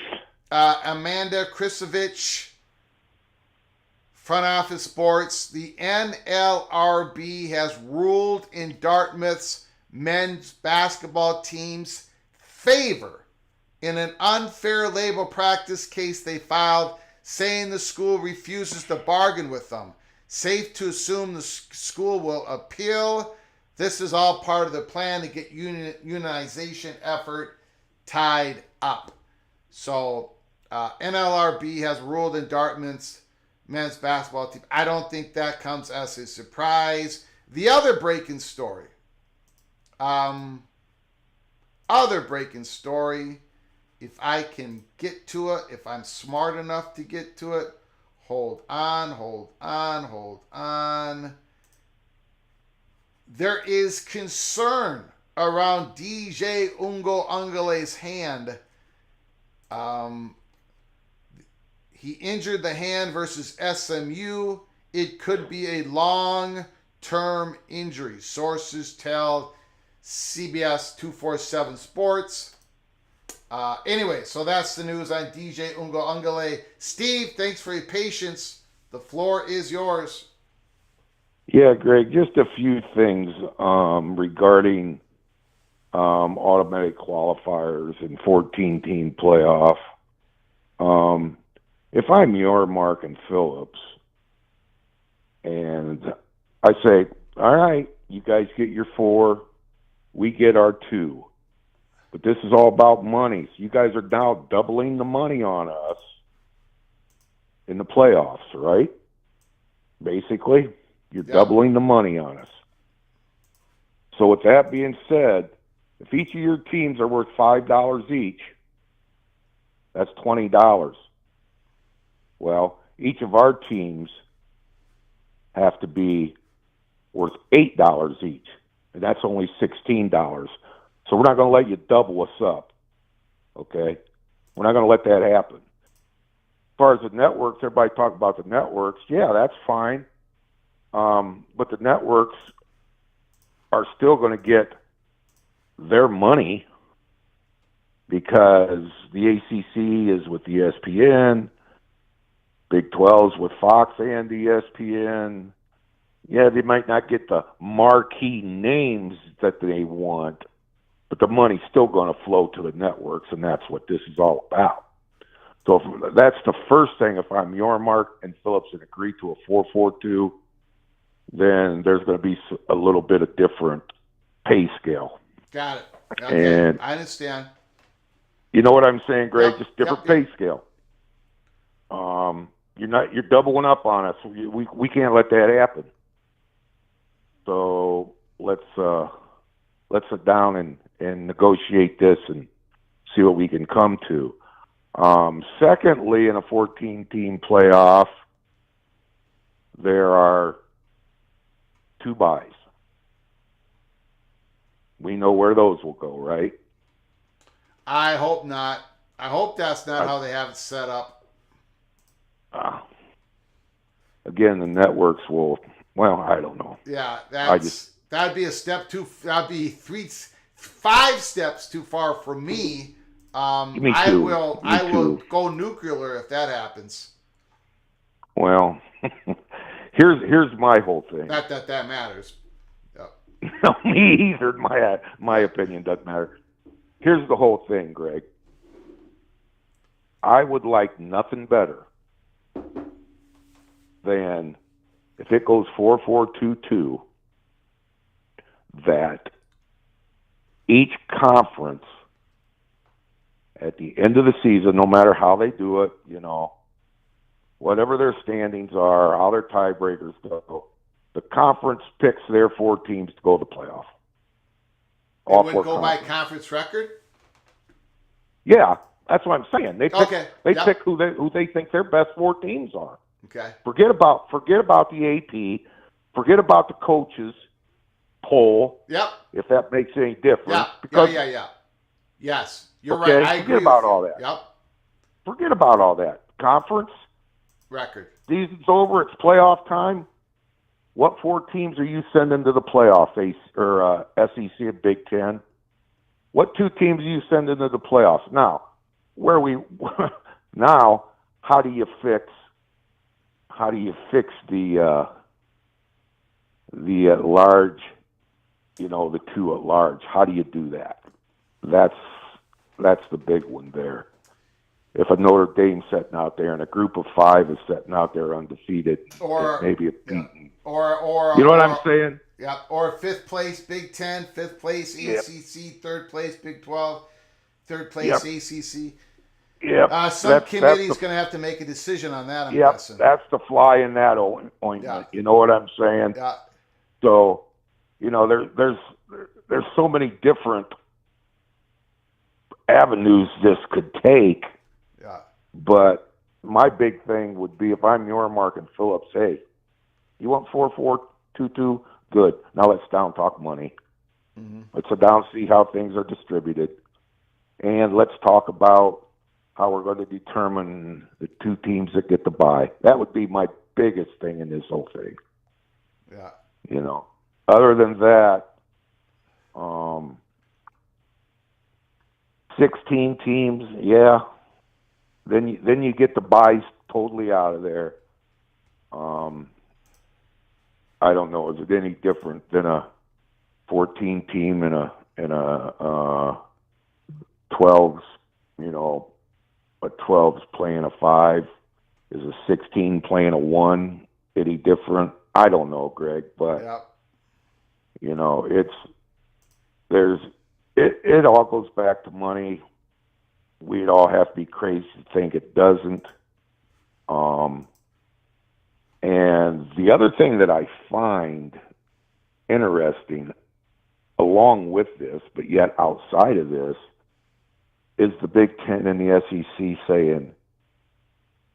Amanda Krisovich, Front Office Sports. The NLRB has ruled in Dartmouth's men's basketball team's favor in an unfair labor practice case they filed, saying the school refuses to bargain with them. Safe to assume the school will appeal. This is all part of the plan to get unionization effort tied up. So NLRB has ruled in Dartmouth's men's basketball team. I don't think that comes as a surprise. The other breaking story. If I can get to it, if I'm smart enough to get to it, hold on. There is concern around DJ Ungo Ungale's hand. He injured the hand versus SMU. It could be a long-term injury. Sources tell CBS 247 Sports. Anyway, so that's the news on DJ Ungo Ungale. Steve, thanks for your patience. The floor is yours. Yeah, Greg, just a few things regarding automatic qualifiers and 14-team playoff. If I'm your Mark and Phillips, and I say, all right, you guys get your 4, we get our 2. But this is all about money. So you guys are now doubling the money on us in the playoffs, right? Basically, you're doubling the money on us. So with that being said, if each of your teams are worth $5 each, that's $20. Well, each of our teams have to be worth $8 each, and that's only $16. So we're not going to let you double us up, okay? We're not going to let that happen. As far as the networks, everybody talk about the networks. Yeah, that's fine. But the networks are still going to get their money because the ACC is with ESPN, Big 12's with Fox and ESPN. Yeah, they might not get the marquee names that they want, but the money's still going to flow to the networks, and that's what this is all about. So that's the first thing. If I'm Yormark and Phillips and agree to a 4-4-2, then there's going to be a little bit of different pay scale. Got it. Okay, And I understand. you know what I'm saying, Greg? Yep, Just different yep. pay scale. You're doubling up on us. We can't let that happen. So let's sit down and negotiate this and see what we can come to. Secondly, in a 14-team playoff, there are 2 byes. We know where those will go, right? I hope not. I hope that's not how they have it set up. Again, the networks will. Well, I don't know. Yeah, that'd be a step too. That'd be 5 steps too far for me. Me I too. will go nuclear if that happens. Well, here's my whole thing. Not that matters. No, me either. My opinion doesn't matter. Here's the whole thing, Greg. I would like nothing better than if it goes 4-4-2-2, that each conference at the end of the season, no matter how they do it, whatever their standings are, how their tiebreakers go, the conference picks their 4 teams to go to the playoff. They wouldn't go by conference record? Yeah, that's what I'm saying. They pick, Okay. pick who they think their best 4 teams are. Okay. Forget about the AP. Forget about the coaches poll. Yep. If that makes any difference. Yeah. Because, Yeah. Yes, you're okay, right. I agree forget about with all you. that. Yep. Forget about all that. Conference Record. season's over. It's playoff time. What 4 teams are you sending to the playoff? SEC and Big Ten. What 2 teams are you sending to the playoffs? Now, how do you fix the large, the 2 at large? How do you do that? That's the big one there. If a Notre Dame sitting out there and a group of 5 is sitting out there undefeated, or maybe a beaten. Or You know what I'm saying? Yeah. Or 5th place Big 10, 5th place ACC, 3rd place Big 12, 3rd place ACC. Yeah. Some committee's going to have to make a decision on that, I'm guessing. That's the fly in that ointment. Yeah. You know what I'm saying? Yeah. So, there's so many different avenues this could take. Yeah. But my big thing would be if I'm Yormark and Phillips, hey, you want 4-4-2-2? Good. Now let's down talk money. Mm-hmm. Let's sit down see how things are distributed. And let's talk about how we're going to determine the 2 teams that get the bye. That would be my biggest thing in this whole thing. Yeah. Other than that, 16 teams, yeah. Then you get the buys totally out of there. I don't know. Is it any different than a 14 team and a 12s? A 12's playing a 5. Is a 16 playing a 1 any different? I don't know, Greg, but Yep. you know, it all goes back to money. We'd all have to be crazy to think it doesn't. And the other thing that I find interesting, along with this, but yet outside of this, is the Big Ten and the SEC saying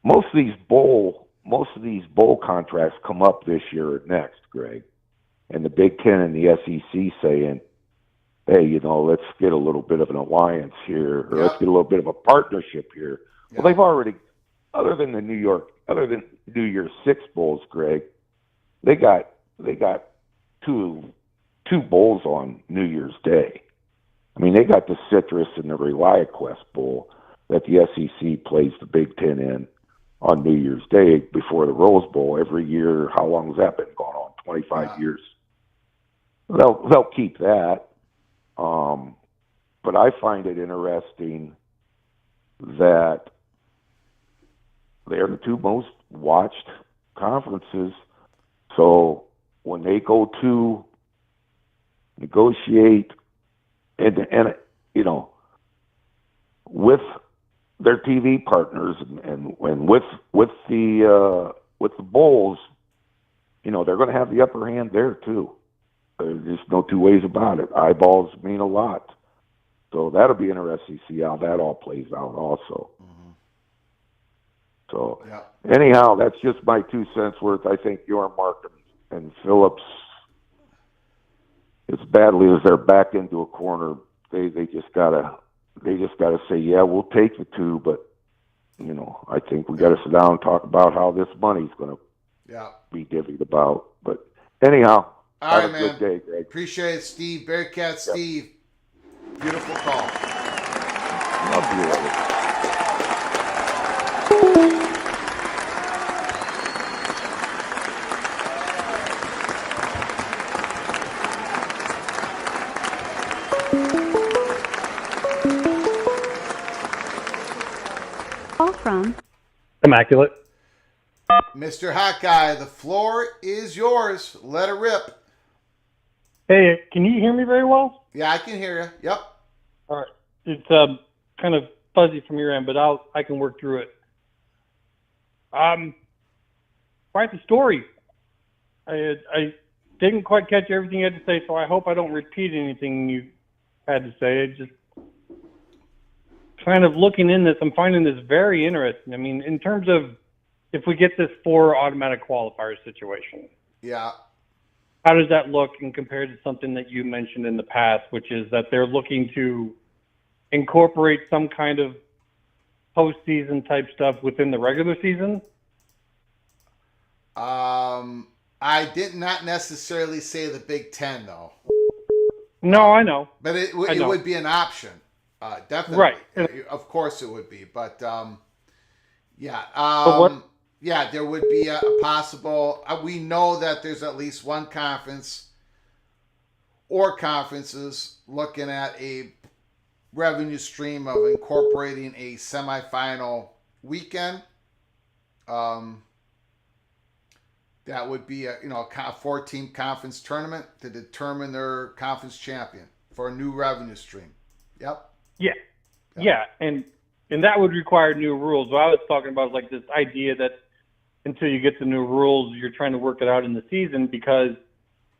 most of these bowl contracts come up this year or next, Greg, and the Big Ten and the SEC saying, hey, you know, let's get a little bit of an alliance here, or let's get a little bit of a partnership here. Well, they've already, other than New Year's Six bowls, Greg, they got two bowls on New Year's Day. I mean, they got the Citrus and the ReliaQuest Bowl that the SEC plays the Big Ten in on New Year's Day before the Rose Bowl every year. How long has that been going on? 25 years. They'll keep that. But I find it interesting that they're the two most watched conferences. So when they go to negotiate and you know, with their TV partners and with the bowls, you know, they're going to have the upper hand there too. There's just no two ways about it. Eyeballs mean a lot. So that'll be interesting to see how that all plays out also. Mm-hmm. So anyhow, that's just my 2 cents worth. I think your Mark and Phillips, as badly as they're back into a corner, they just gotta say, yeah, we'll take the two, but you know, I think we got to sit down and talk about how this money's going to be divvied about. But anyhow, all have right, a man. good day, Greg. Appreciate it, Steve. Bearcat Steve. Beautiful call. Love you, Eddie. Call from Immaculate. Mr. Hot Guy, the floor is yours. Let it rip. Hey, can you hear me very well? Yeah, I can hear you. Yep. All right. It's kind of fuzzy from your end, but I can work through it. Quite the story. I didn't quite catch everything you had to say, so I hope I don't repeat anything you had to say. It just kind of looking in this, I'm finding this very interesting. I mean, in terms of if we get this 4 automatic qualifier situation. Yeah. How does that look in compared to something that you mentioned in the past, which is that they're looking to incorporate some kind of postseason type stuff within the regular season? I did not necessarily say the Big Ten, though. No, I know. But it would be an option. Definitely. Right. Of course it would be. But, yeah. Yeah, there would be a possible. We know that there's at least one conference or conferences looking at a revenue stream of incorporating a semifinal weekend. That would be a 4-team conference tournament to determine their conference champion for a new revenue stream. Yep. Yeah, and that would require new rules. What I was talking about is like this idea that until you get the new rules, you're trying to work it out in the season, because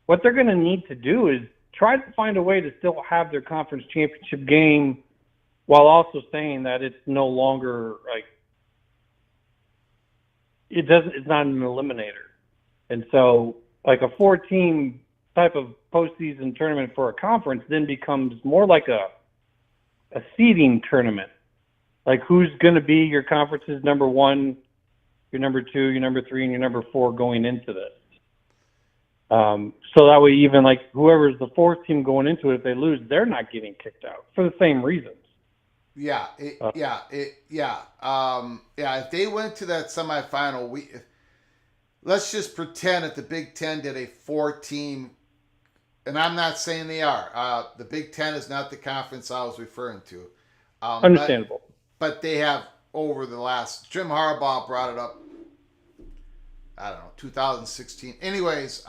what they're going to need to do is try to find a way to still have their conference championship game while also saying that it's no longer like it's not an eliminator. And so like a 4-team type of postseason tournament for a conference then becomes more like a seeding tournament. Like who's going to be your conference's number 1, your number 2, your number 3, and your number 4 going into this. So that way, even like whoever's the 4th team going into it, if they lose, they're not getting kicked out for the same reasons. Yeah. If they went to that semifinal, let's just pretend that the Big Ten did a 4-team, and I'm not saying they are. The Big Ten is not the conference I was referring to. Understandable. But they have over the last. Jim Harbaugh brought it up I don't know, 2016. Anyways,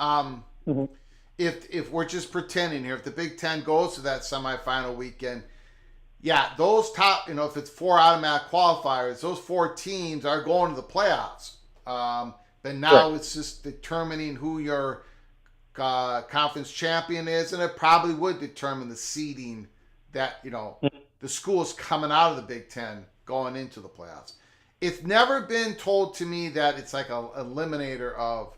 if we're just pretending here, if the Big Ten goes to that semifinal weekend, yeah, those top, if it's 4 automatic qualifiers, those 4 teams are going to the playoffs. But now it's just determining who your conference champion is, and it probably would determine the seeding that, the schools coming out of the Big Ten going into the playoffs. It's never been told to me that it's like a eliminator of,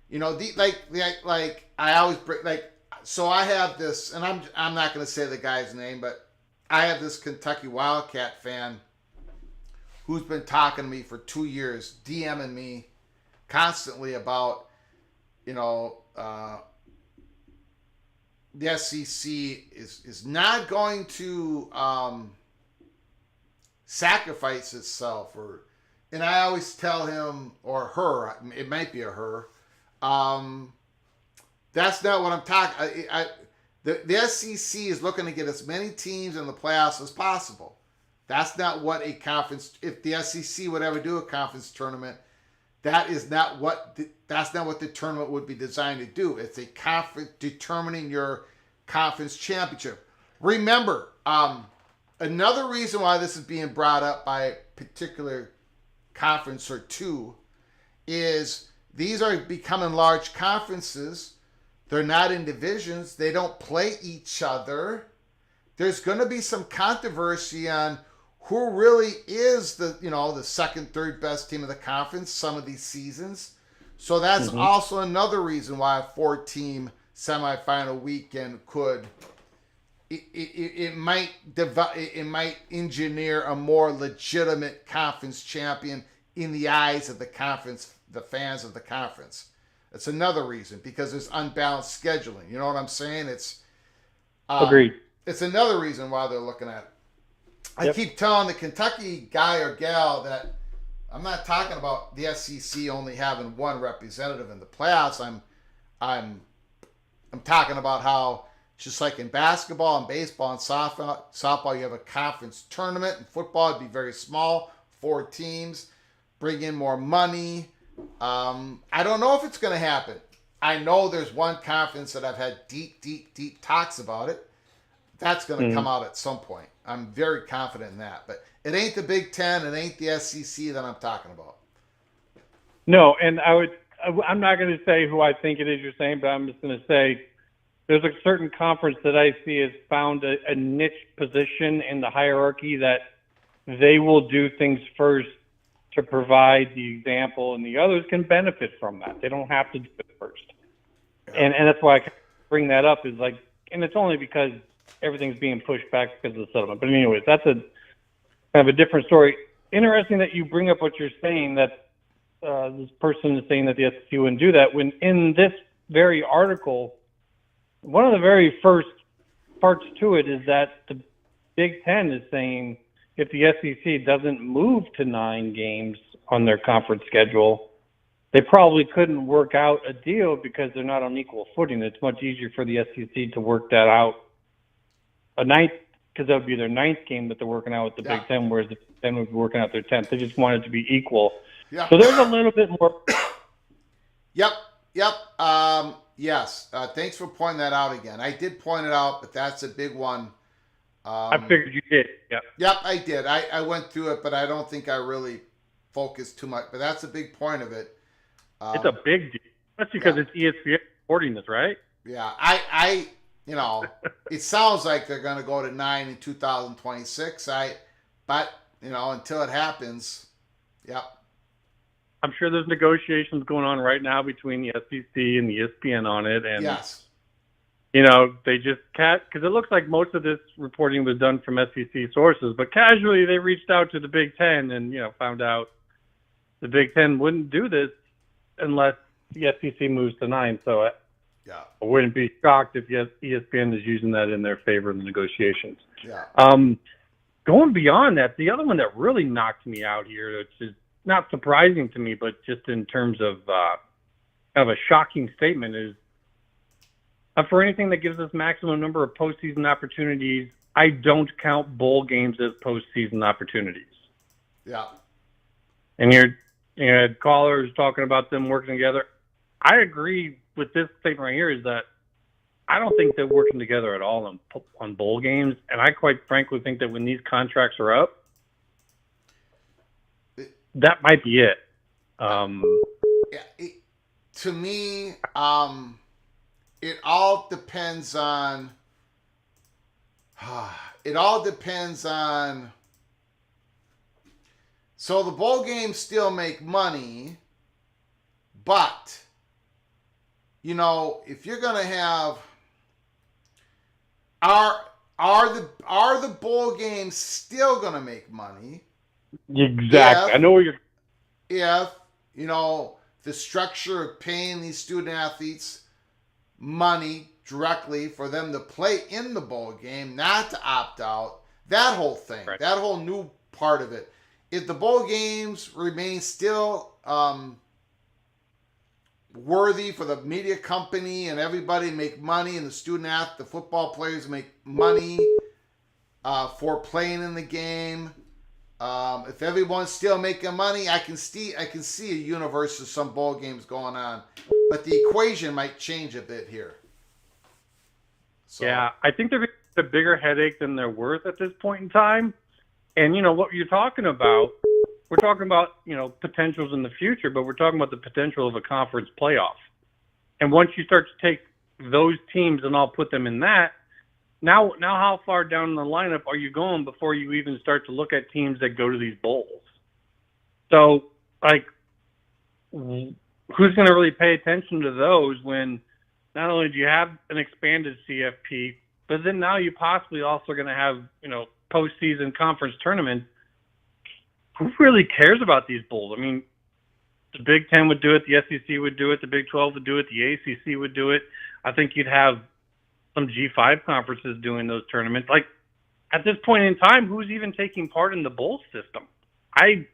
like I always bring, so I have this, and I'm not going to say the guy's name, but I have this Kentucky Wildcat fan who's been talking to me for 2 years, DMing me constantly about, the SEC is not going to sacrifice itself, and I always tell him, or her, it might be a her, that's not what I'm talking. The SEC is looking to get as many teams in the playoffs as possible. That's not what a conference. If the SEC would ever do a conference tournament, that's not what the tournament would be designed to do. It's a conference determining your conference championship. Remember, another reason why this is being brought up by a particular conference or two is these are becoming large conferences. They're not in divisions. They don't play each other. There's going to be some controversy on who really is the second, third best team of the conference some of these seasons. So that's also another reason why a 4-team semifinal weekend it might engineer a more legitimate conference champion in the eyes of the conference, the fans of the conference. It's another reason, because there's unbalanced scheduling. You know what I'm saying? It's agreed. It's another reason why they're looking at it. I keep telling the Kentucky guy or gal that I'm not talking about the SEC only having one representative in the playoffs. I'm talking about how, just like in basketball and baseball and softball, you have a conference tournament. In football, it'd be very small, 4 teams, bring in more money. I don't know if it's going to happen. I know there's one conference that I've had deep talks about it. That's going to come out at some point. I'm very confident in that. But it ain't the Big Ten, it ain't the SEC that I'm talking about. No, and I'm not going to say who I think it is you're saying, but I'm just going to say there's a certain conference that I see has found a niche position in the hierarchy that they will do things first to provide the example, and the others can benefit from that. They don't have to do it first. And that's why I bring that up, is like, and it's only because everything's being pushed back because of the settlement. But anyways, that's a kind of a different story. Interesting that you bring up what you're saying, that this person is saying that the SEC wouldn't do that, when in this very article, one of the very first parts to it is that the Big Ten is saying if the SEC doesn't move to 9 games on their conference schedule, they probably couldn't work out a deal because they're not on equal footing. It's much easier for the SEC to work that out a ninth, because that would be their 9th game that they're working out with the Big Ten, whereas the Big Ten would be working out their 10th. They just want it to be equal. Yeah. So there's a little bit more. Yep. Yes. Thanks for pointing that out again. I did point it out, but that's a big one. I figured you did. Yeah. Yep, I did. I went through it, but I don't think I really focused too much. But that's a big point of it. It's a big deal, especially because it's ESPN reporting this, right? Yeah, I it sounds like they're going to go to 9 in 2026. But until it happens, yep. I'm sure there's negotiations going on right now between the SEC and the ESPN on it, and yes. They just because it looks like most of this reporting was done from SEC sources, but casually they reached out to the Big Ten and found out the Big Ten wouldn't do this unless the SEC moves to 9. So I wouldn't be shocked if ESPN is using that in their favor in the negotiations. Yeah. Going beyond that, the other one that really knocked me out here, which is not surprising to me, but just in terms of kind of a shocking statement, is for anything that gives us maximum number of postseason opportunities, I don't count bowl games as postseason opportunities. Yeah. And You had callers talking about them working together. I agree with this statement right here is that I don't think they're working together at all on bowl games. And I quite frankly think that when these contracts are up, that might be it. To me, it all depends on. It all depends on. So the bowl games still make money, but if you're gonna have, are the bowl games still gonna make money? Exactly. I know where you're. If the structure of paying these student athletes money directly for them to play in the bowl game, not to opt out, that whole thing, right. That whole new part of it. If the bowl games remain still worthy for the media company and everybody make money, and the football players make money for playing in the game, if everyone's still making money, I can see a universe of some bowl games going on, but the equation might change a bit here. So. Yeah, I think they're a bigger headache than they're worth at this point in time. And what you're talking about, we're talking about potentials in the future, but we're talking about the potential of a conference playoff. And once you start to take those teams and I'll put them in that, now how far down the lineup are you going before you even start to look at teams that go to these bowls? So, who's going to really pay attention to those when not only do you have an expanded CFP, but then now you possibly also going to have, postseason conference tournaments? Who really cares about these bowls? I mean, the Big Ten would do it, the SEC would do it, the Big 12 would do it, the ACC would do it. I think you'd have some G5 conferences doing those tournaments. At this point in time, who's even taking part in the bowl system? I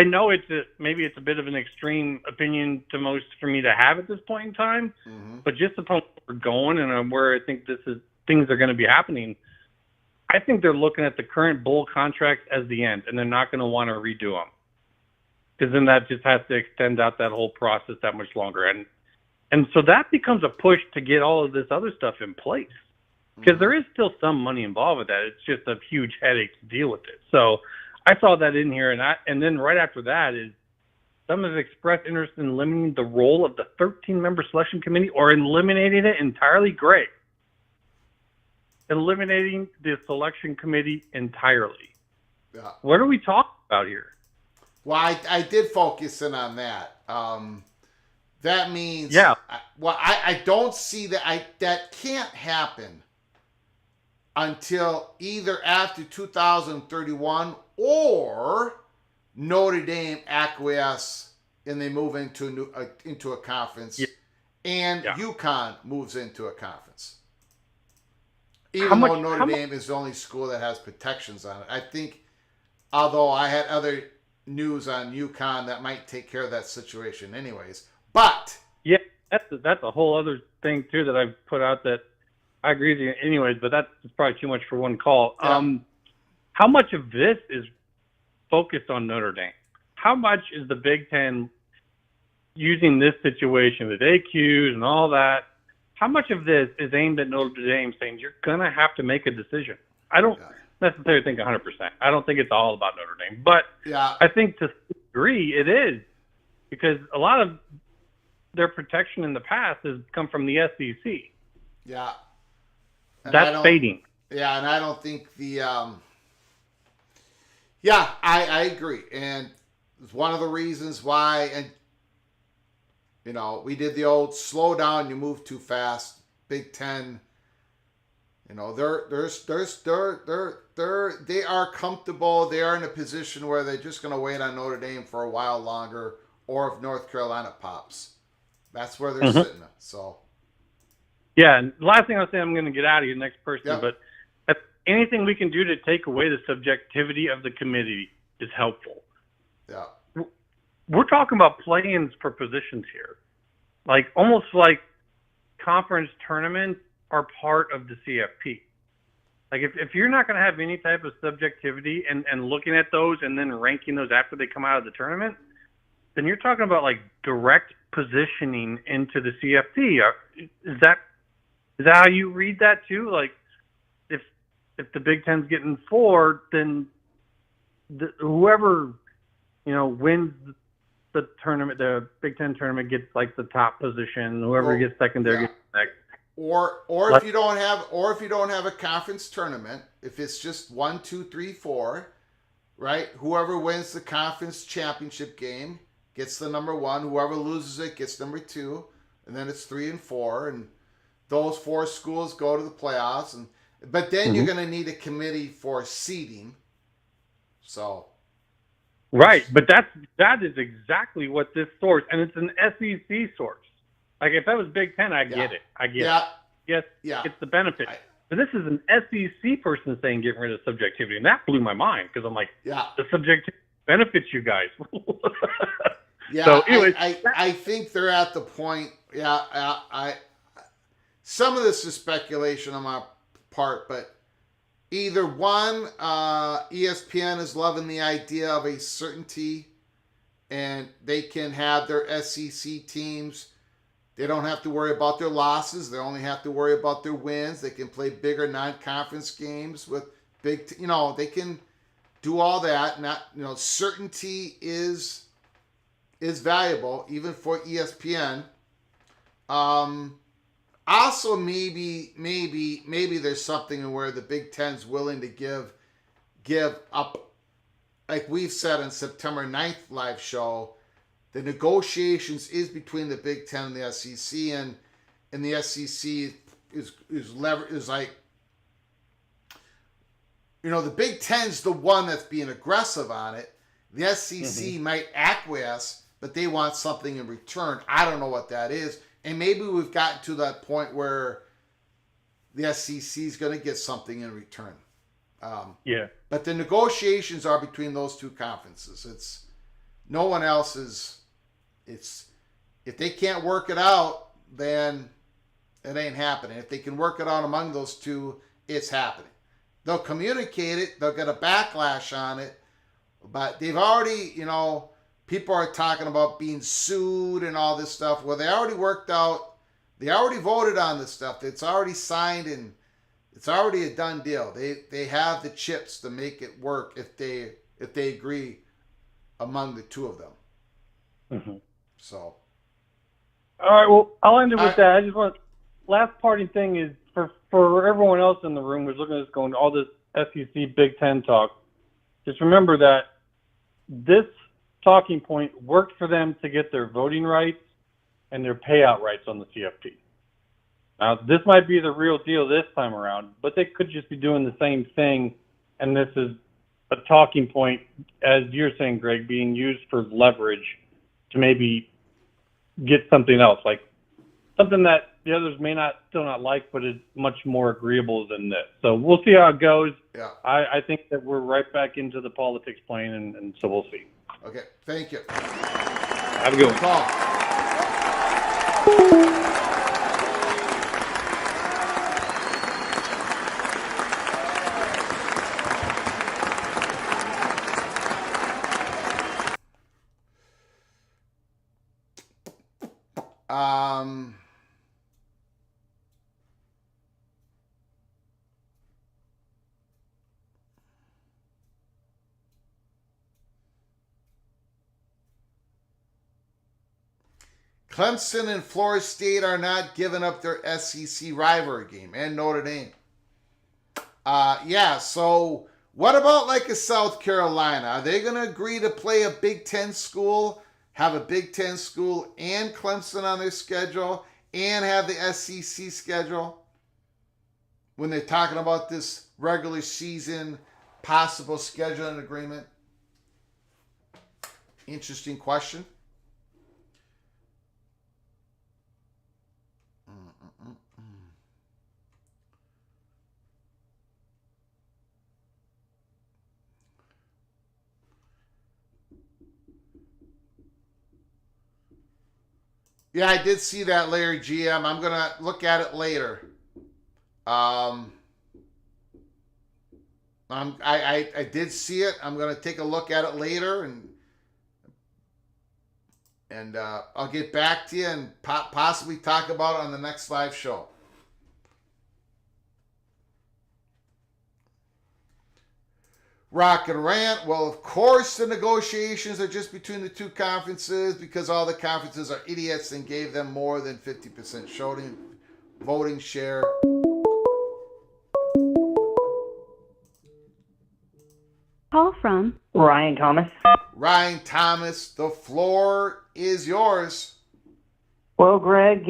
know maybe it's a bit of an extreme opinion to most for me to have at this point in time, but just upon where we're going and where I think things are going to be happening, I think they're looking at the current bowl contracts as the end, and they're not going to want to redo them, because then that just has to extend out that whole process that much longer. And so that becomes a push to get all of this other stuff in place, because there is still some money involved with that. It's just a huge headache to deal with it. So I saw that in here, and then right after that is some have expressed interest in limiting the role of the 13-member selection committee or eliminating it entirely. Great. Eliminating the selection committee entirely. Yeah. What are we talking about here? Well, I did focus in on that. That means, yeah. I don't see that. That can't happen until either after 2031 or Notre Dame acquiesce and they move into a conference, and UConn moves into a conference. Even though Notre Dame is the only school that has protections on it. I think, although I had other news on UConn that might take care of that situation anyways. But yeah, that's a whole other thing too that I've put out that I agree with you anyways, but that's probably too much for one call. Yeah. How much of this is focused on Notre Dame? How much is the Big Ten using this situation with AQs and all that? How much of this is aimed at Notre Dame saying you're going to have to make a decision? I don't necessarily think 100%. I don't think it's all about Notre Dame. But I think to some degree it is, because a lot of their protection in the past has come from the SEC. Yeah. And that's fading. Yeah, and I don't think the I agree. And it's one of the reasons why, and we did the old slow down, you move too fast. Big Ten, they are comfortable. They are in a position where they're just going to wait on Notre Dame for a while longer, or if North Carolina pops, that's where they're sitting. So, yeah. And the last thing I'll say, I'm going to get out of here, next person, but anything we can do to take away the subjectivity of the committee is helpful. Yeah. We're talking about play-ins for positions here. Almost like conference tournaments are part of the CFP. If you're not going to have any type of subjectivity and looking at those and then ranking those after they come out of the tournament, then you're talking about like direct positioning into the CFP. Is that how you read that too? Like, if the Big Ten's getting 4, then whoever wins the tournament, the Big Ten tournament, gets like the top position. Whoever gets secondary gets next. Or if you don't have a conference tournament, if it's just 1, 2, 3, 4, right? Whoever wins the conference championship game gets the number 1. Whoever loses it gets number 2, and then it's 3 and 4, and those 4 schools go to the playoffs. But then you're going to need a committee for seeding. So. Right, but that is exactly what this source, and it's an SEC source. Like, if that was Big Ten, I get it. I get it. Yes, it's the benefit. But this is an SEC person saying getting rid of subjectivity, and that blew my mind because I'm like, the subjectivity benefits you guys. So, anyways, I think they're at the point. Some of this is speculation on my part, but either one, ESPN is loving the idea of a certainty, and they can have their SEC teams. They don't have to worry about their losses. They only have to worry about their wins. They can play bigger non-conference games with big. They can do all that. Certainty is valuable even for ESPN. Also, maybe there's something where the Big Ten's willing to give up, like we've said on September 9th live show. The negotiations is between the Big Ten and the SEC, and the SEC is like, the Big Ten's the one that's being aggressive on it. The SEC might acquiesce, but they want something in return. I don't know what that is, and maybe we've gotten to that point where the SEC is going to get something in return. But the negotiations are between those two conferences. It's no one else is. If they can't work it out, then it ain't happening. If they can work it out among those two, it's happening. They'll communicate it. They'll get a backlash on it. But they've already, people are talking about being sued and all this stuff. Well, they already worked out. They already voted on this stuff. It's already signed, and it's already a done deal. They have the chips to make it work if they agree among the two of them. So. All right. Well, I'll end it with that. I just want last parting thing is for everyone else in the room who's looking at this going all this SEC Big Ten talk. Just remember that this talking point worked for them to get their voting rights and their payout rights on the CFP. Now, this might be the real deal this time around, but they could just be doing the same thing, and this is a talking point, as you're saying, Greg, being used for leverage to maybe get something else, like something that the others may still not like, but is much more agreeable than this. So we'll see how it goes. Yeah. I think that we're right back into the politics plane, and so we'll see. Okay. Thank you. Have a good one. Call. Clemson and Florida State are not giving up their SEC rivalry game, and Notre Dame. So what about like a South Carolina? Are they going to agree to play a Big Ten school, have a Big Ten school and Clemson on their schedule, and have the SEC schedule when they're talking about this regular season possible scheduling agreement? Interesting question. Yeah, I did see that, Larry GM. I'm going to look at it later. I did see it. I'm going to take a look at it later and And I'll get back to you and possibly talk about it on the next live show. Rock and Rant. Well, of course, the negotiations are just between the two conferences because all the conferences are idiots and gave them more than 50% voting share. Call from Ryan Thomas. Ryan Thomas, the floor is yours. Well, Greg,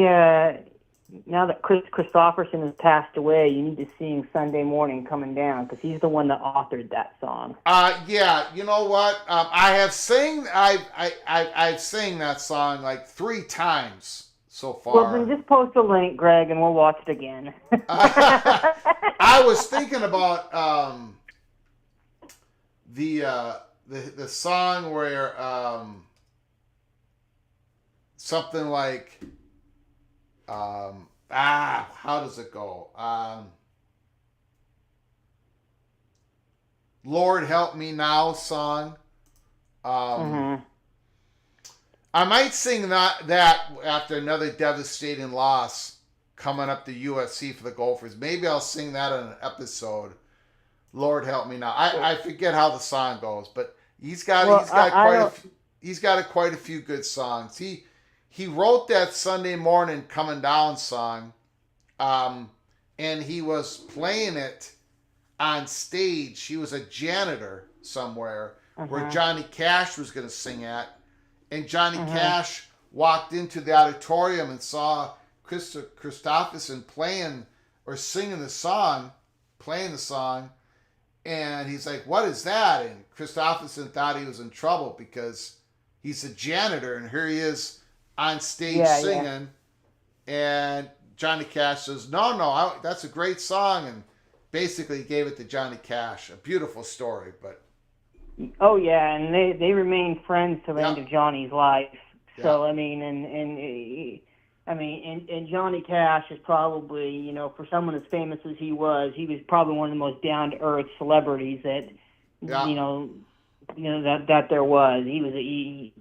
now that Chris Christopherson has passed away, you need to sing Sunday Morning Coming Down because he's the one that authored that song. Yeah, you know what? I've sang that song like 3 times so far. Well, then just post a link, Greg, and we'll watch it again. I was thinking about the song where something like how does it go? Lord Help Me Now song. I might sing that after another devastating loss coming up to USC for the Gophers. Maybe I'll sing that in an episode. Lord Help Me Now. I forget how the song goes, but he's got quite a few good songs. He wrote that Sunday Morning Coming Down song, and he was playing it on stage. He was a janitor somewhere where Johnny Cash was going to sing at, and Johnny Cash walked into the auditorium and saw Christopherson playing the song, and he's like, "What is that?" And Christopherson thought he was in trouble because he's a janitor, and here he is on stage singing. And Johnny Cash says, no, that's a great song, and basically gave it to Johnny Cash. A beautiful story, but... Oh, yeah, and they remained friends to the end of Johnny's life. So, I mean, and Johnny Cash is probably, you know, for someone as famous as he was probably one of the most down-to-earth celebrities that, you know, that there was. He was a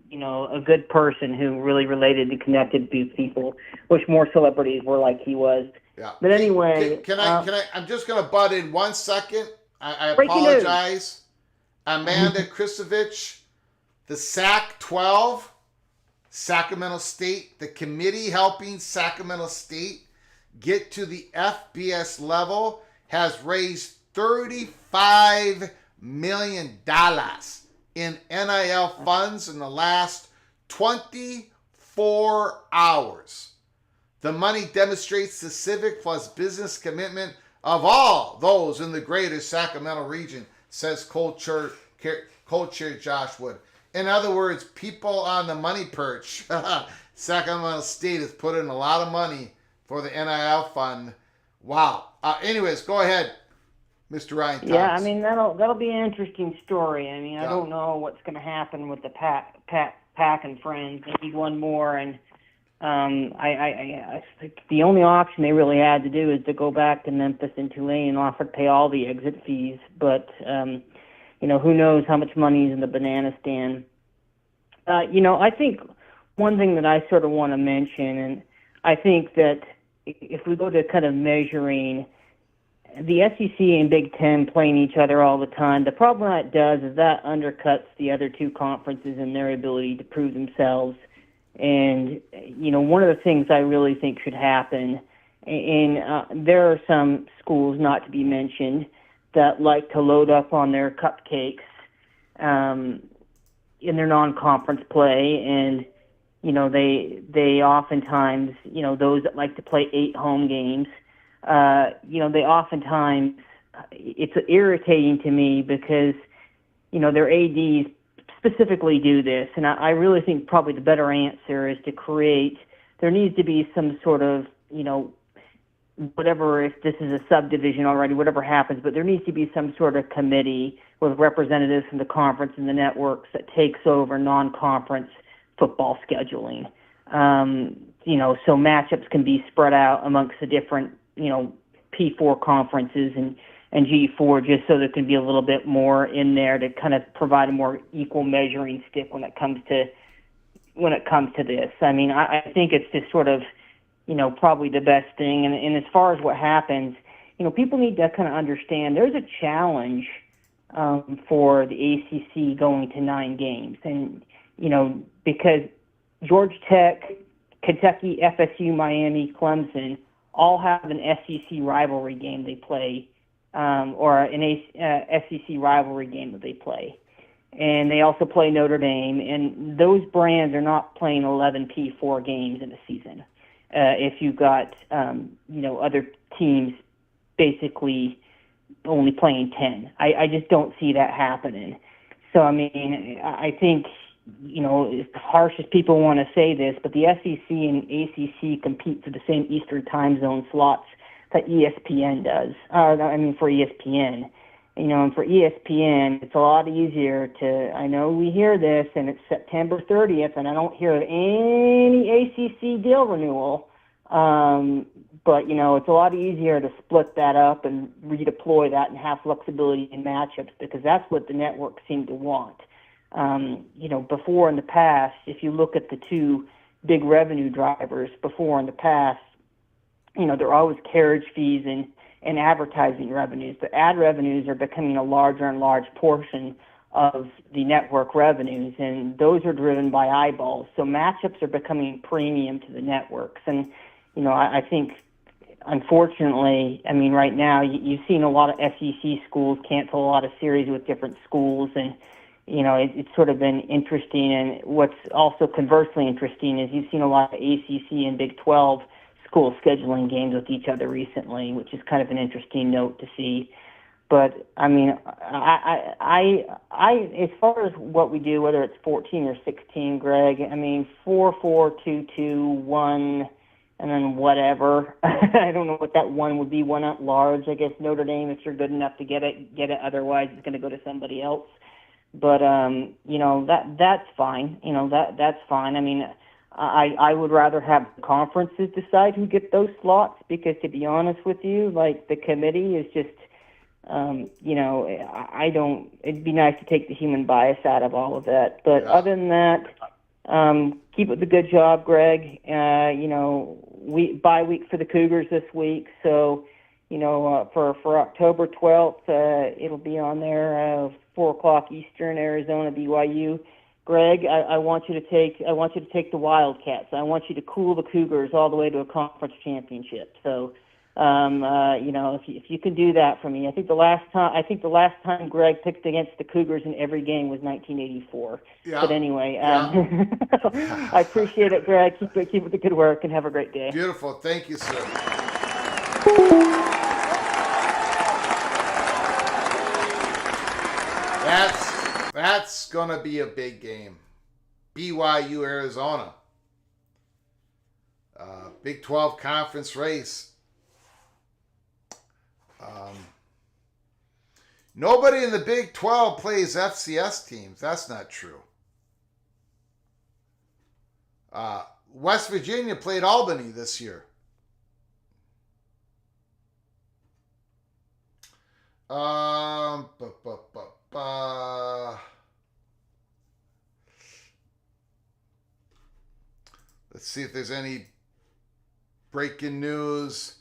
good person who really related and connected with people, which more celebrities were like he was. Yeah. But anyway, can I? I'm just going to butt in 1 second. I apologize. Amanda Krisovich, the SAC-12, Sacramento State, the committee helping Sacramento State get to the FBS level has raised $35 million in NIL funds in the last 24 hours. The money demonstrates the civic plus business commitment of all those in the greater Sacramento region, says co-chair Josh Wood. In other words, people on the money perch, Sacramento State has put in a lot of money for the NIL fund. Wow. Anyways, go ahead, Mr. Ryan Thomas. Yeah, I mean, that'll be an interesting story. I mean, I don't know what's going to happen with the Pack and friends. They need one more, and I think the only option they really had to do is to go back to Memphis and Tulane and offer to pay all the exit fees. But you know, who knows how much money is in the banana stand. You know, I think one thing that I sort of want to mention, and I think that if we go to kind of measuring the SEC and Big Ten playing each other all the time, the problem that does is that undercuts the other two conferences and their ability to prove themselves. And, you know, one of the things I really think should happen, and there are some schools not to be mentioned that like to load up on their cupcakes in their non-conference play, and you know they oftentimes, you know, those that like to play 8 home games, you know, they oftentimes, it's irritating to me because, you know, their ADs specifically do this, and I really think probably the better answer is to there needs to be some sort of, you know, whatever, if this is a subdivision already, whatever happens, but there needs to be some sort of committee with representatives from the conference and the networks that takes over non-conference football scheduling. You know, so matchups can be spread out amongst the different, you know, P4 conferences and G4, just so there can be a little bit more in there to kind of provide a more equal measuring stick when it comes to when it comes to this. I mean, I think it's just sort of, probably the best thing. And as far as what happens, people need to kind of understand there's a challenge for the ACC going to 9 games. And, because Georgia Tech, Kentucky, FSU, Miami, Clemson all have an SEC rivalry game they play, or an SEC rivalry game that they play. And they also play Notre Dame, and those brands are not playing 11 P4 games in a season. If you've got, other teams basically only playing 10. I just don't see that happening. So, I mean, I think, as harsh as people want to say this, but the SEC and ACC compete for the same Eastern time zone slots that ESPN does. For ESPN. And for ESPN, it's a lot easier to, I know we hear this, and it's September 30th, and I don't hear of any ACC deal renewal. But, it's a lot easier to split that up and redeploy that and have flexibility in matchups, because that's what the networks seem to want. Before in the past, if you look at the two big revenue drivers before in the past, there are always carriage fees and advertising revenues. The ad revenues are becoming a larger and large portion of the network revenues, and those are driven by eyeballs. So matchups are becoming premium to the networks. And, I think, unfortunately, right now you've seen a lot of SEC schools cancel a lot of series with different schools, and, it's sort of been interesting. And what's also conversely interesting is you've seen a lot of ACC and Big 12 schools scheduling games with each other recently, which is kind of an interesting note to see. But I as far as what we do, whether it's 14 or 16, Greg, 4-4-2-2-1, and then whatever. I don't know what that one would be. One at large, I guess. Notre Dame, if you're good enough to get it. Otherwise, it's going to go to somebody else. But that's fine. That's fine. I would rather have the conferences decide who get those slots, because, to be honest with you, like, the committee is just, I don't. It'd be nice to take the human bias out of all of that. But other than that, keep up the good job, Greg. Bye week for the Cougars this week, so for October 12th, it'll be on there, 4:00 Eastern, Arizona, BYU. Greg, I want you to take the Wildcats. I want you to cool the Cougars all the way to a conference championship. So, if you can do that for me, I think the last time Greg picked against the Cougars in every game was 1984. Yeah. But anyway, I appreciate it, Greg. Keep up the good work and have a great day. Beautiful, thank you, sir. That's going to be a big game. BYU, Arizona. Big 12 conference race. Nobody in the Big 12 plays FCS teams. That's not true. West Virginia played Albany this year. Let's see if there's any breaking news.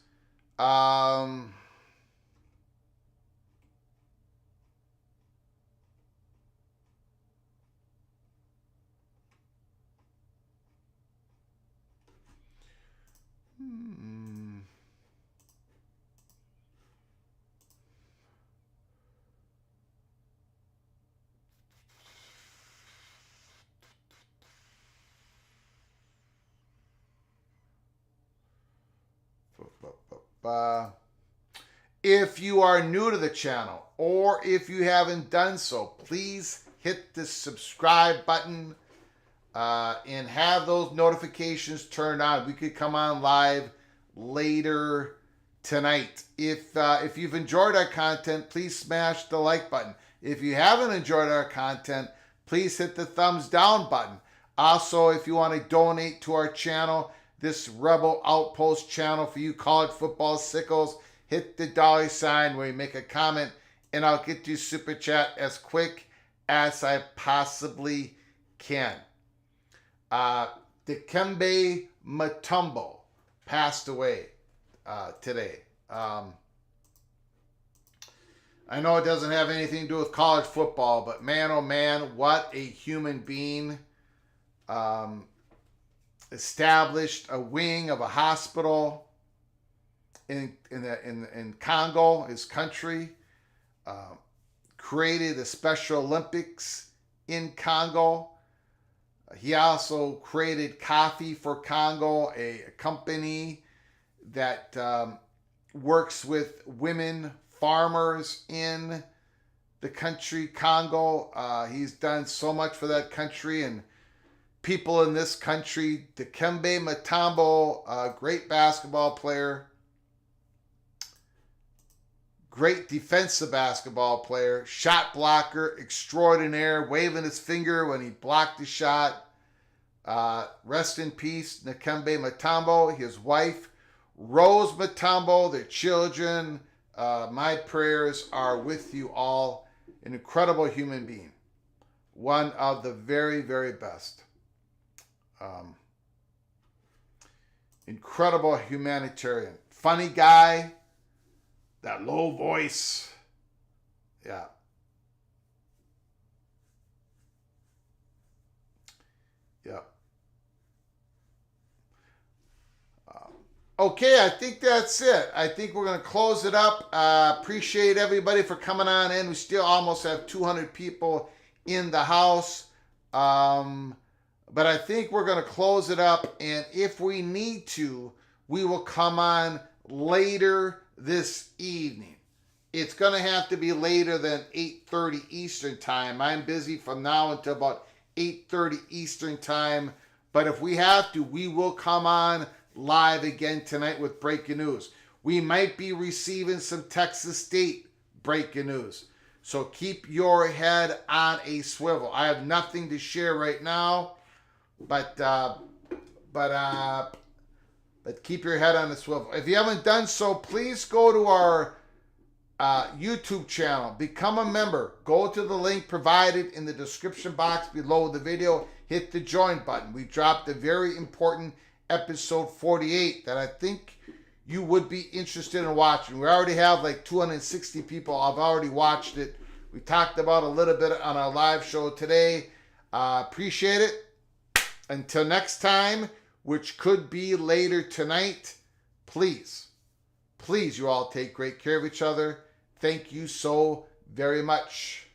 If you are new to the channel, or if you haven't done so, please hit the subscribe button and have those notifications turned on. We could come on live later tonight. If you've enjoyed our content, please smash the like button. If you haven't enjoyed our content, please hit the thumbs down button. Also, if you want to donate to our channel, this Rebel Outpost channel for you college football sickles, hit the $sign where you make a comment, and I'll get you super chat as quick as I possibly can. Dikembe Mutombo passed away today. I know it doesn't have anything to do with college football, but man, oh man, what a human being. Established a wing of a hospital in Congo, his country. Created the Special Olympics in Congo. He also created Coffee for Congo, a company that works with women farmers in the country Congo. He's done so much for that country and people in this country. Dikembe Mutombo, a great basketball player, great defensive basketball player, shot blocker extraordinaire, waving his finger when he blocked a shot. Rest in peace, Dikembe Mutombo, his wife, Rose Mutombo, their children. My prayers are with you all. An incredible human being. One of the very, very best. Incredible humanitarian. Funny guy. That low voice. Yeah. Yeah. Okay, I think that's it. I think we're going to close it up. Appreciate everybody for coming on in. We still almost have 200 people in the house. But I think we're going to close it up. And if we need to, we will come on later this evening. It's going to have to be later than 8:30 Eastern time. I'm busy from now until about 8:30 Eastern time. But if we have to, we will come on live again tonight with breaking news. We might be receiving some Texas State breaking news. So keep your head on a swivel. I have nothing to share right now, but keep your head on a swivel. If you haven't done so, please go to our YouTube channel. Become a member. Go to the link provided in the description box below the video. Hit the join button. We dropped a very important episode 48 that I think you would be interested in watching. We already have like 260 people have already watched it. We talked about a little bit on our live show today. Appreciate it. Until next time, which could be later tonight, please you all take great care of each other. Thank you so very much.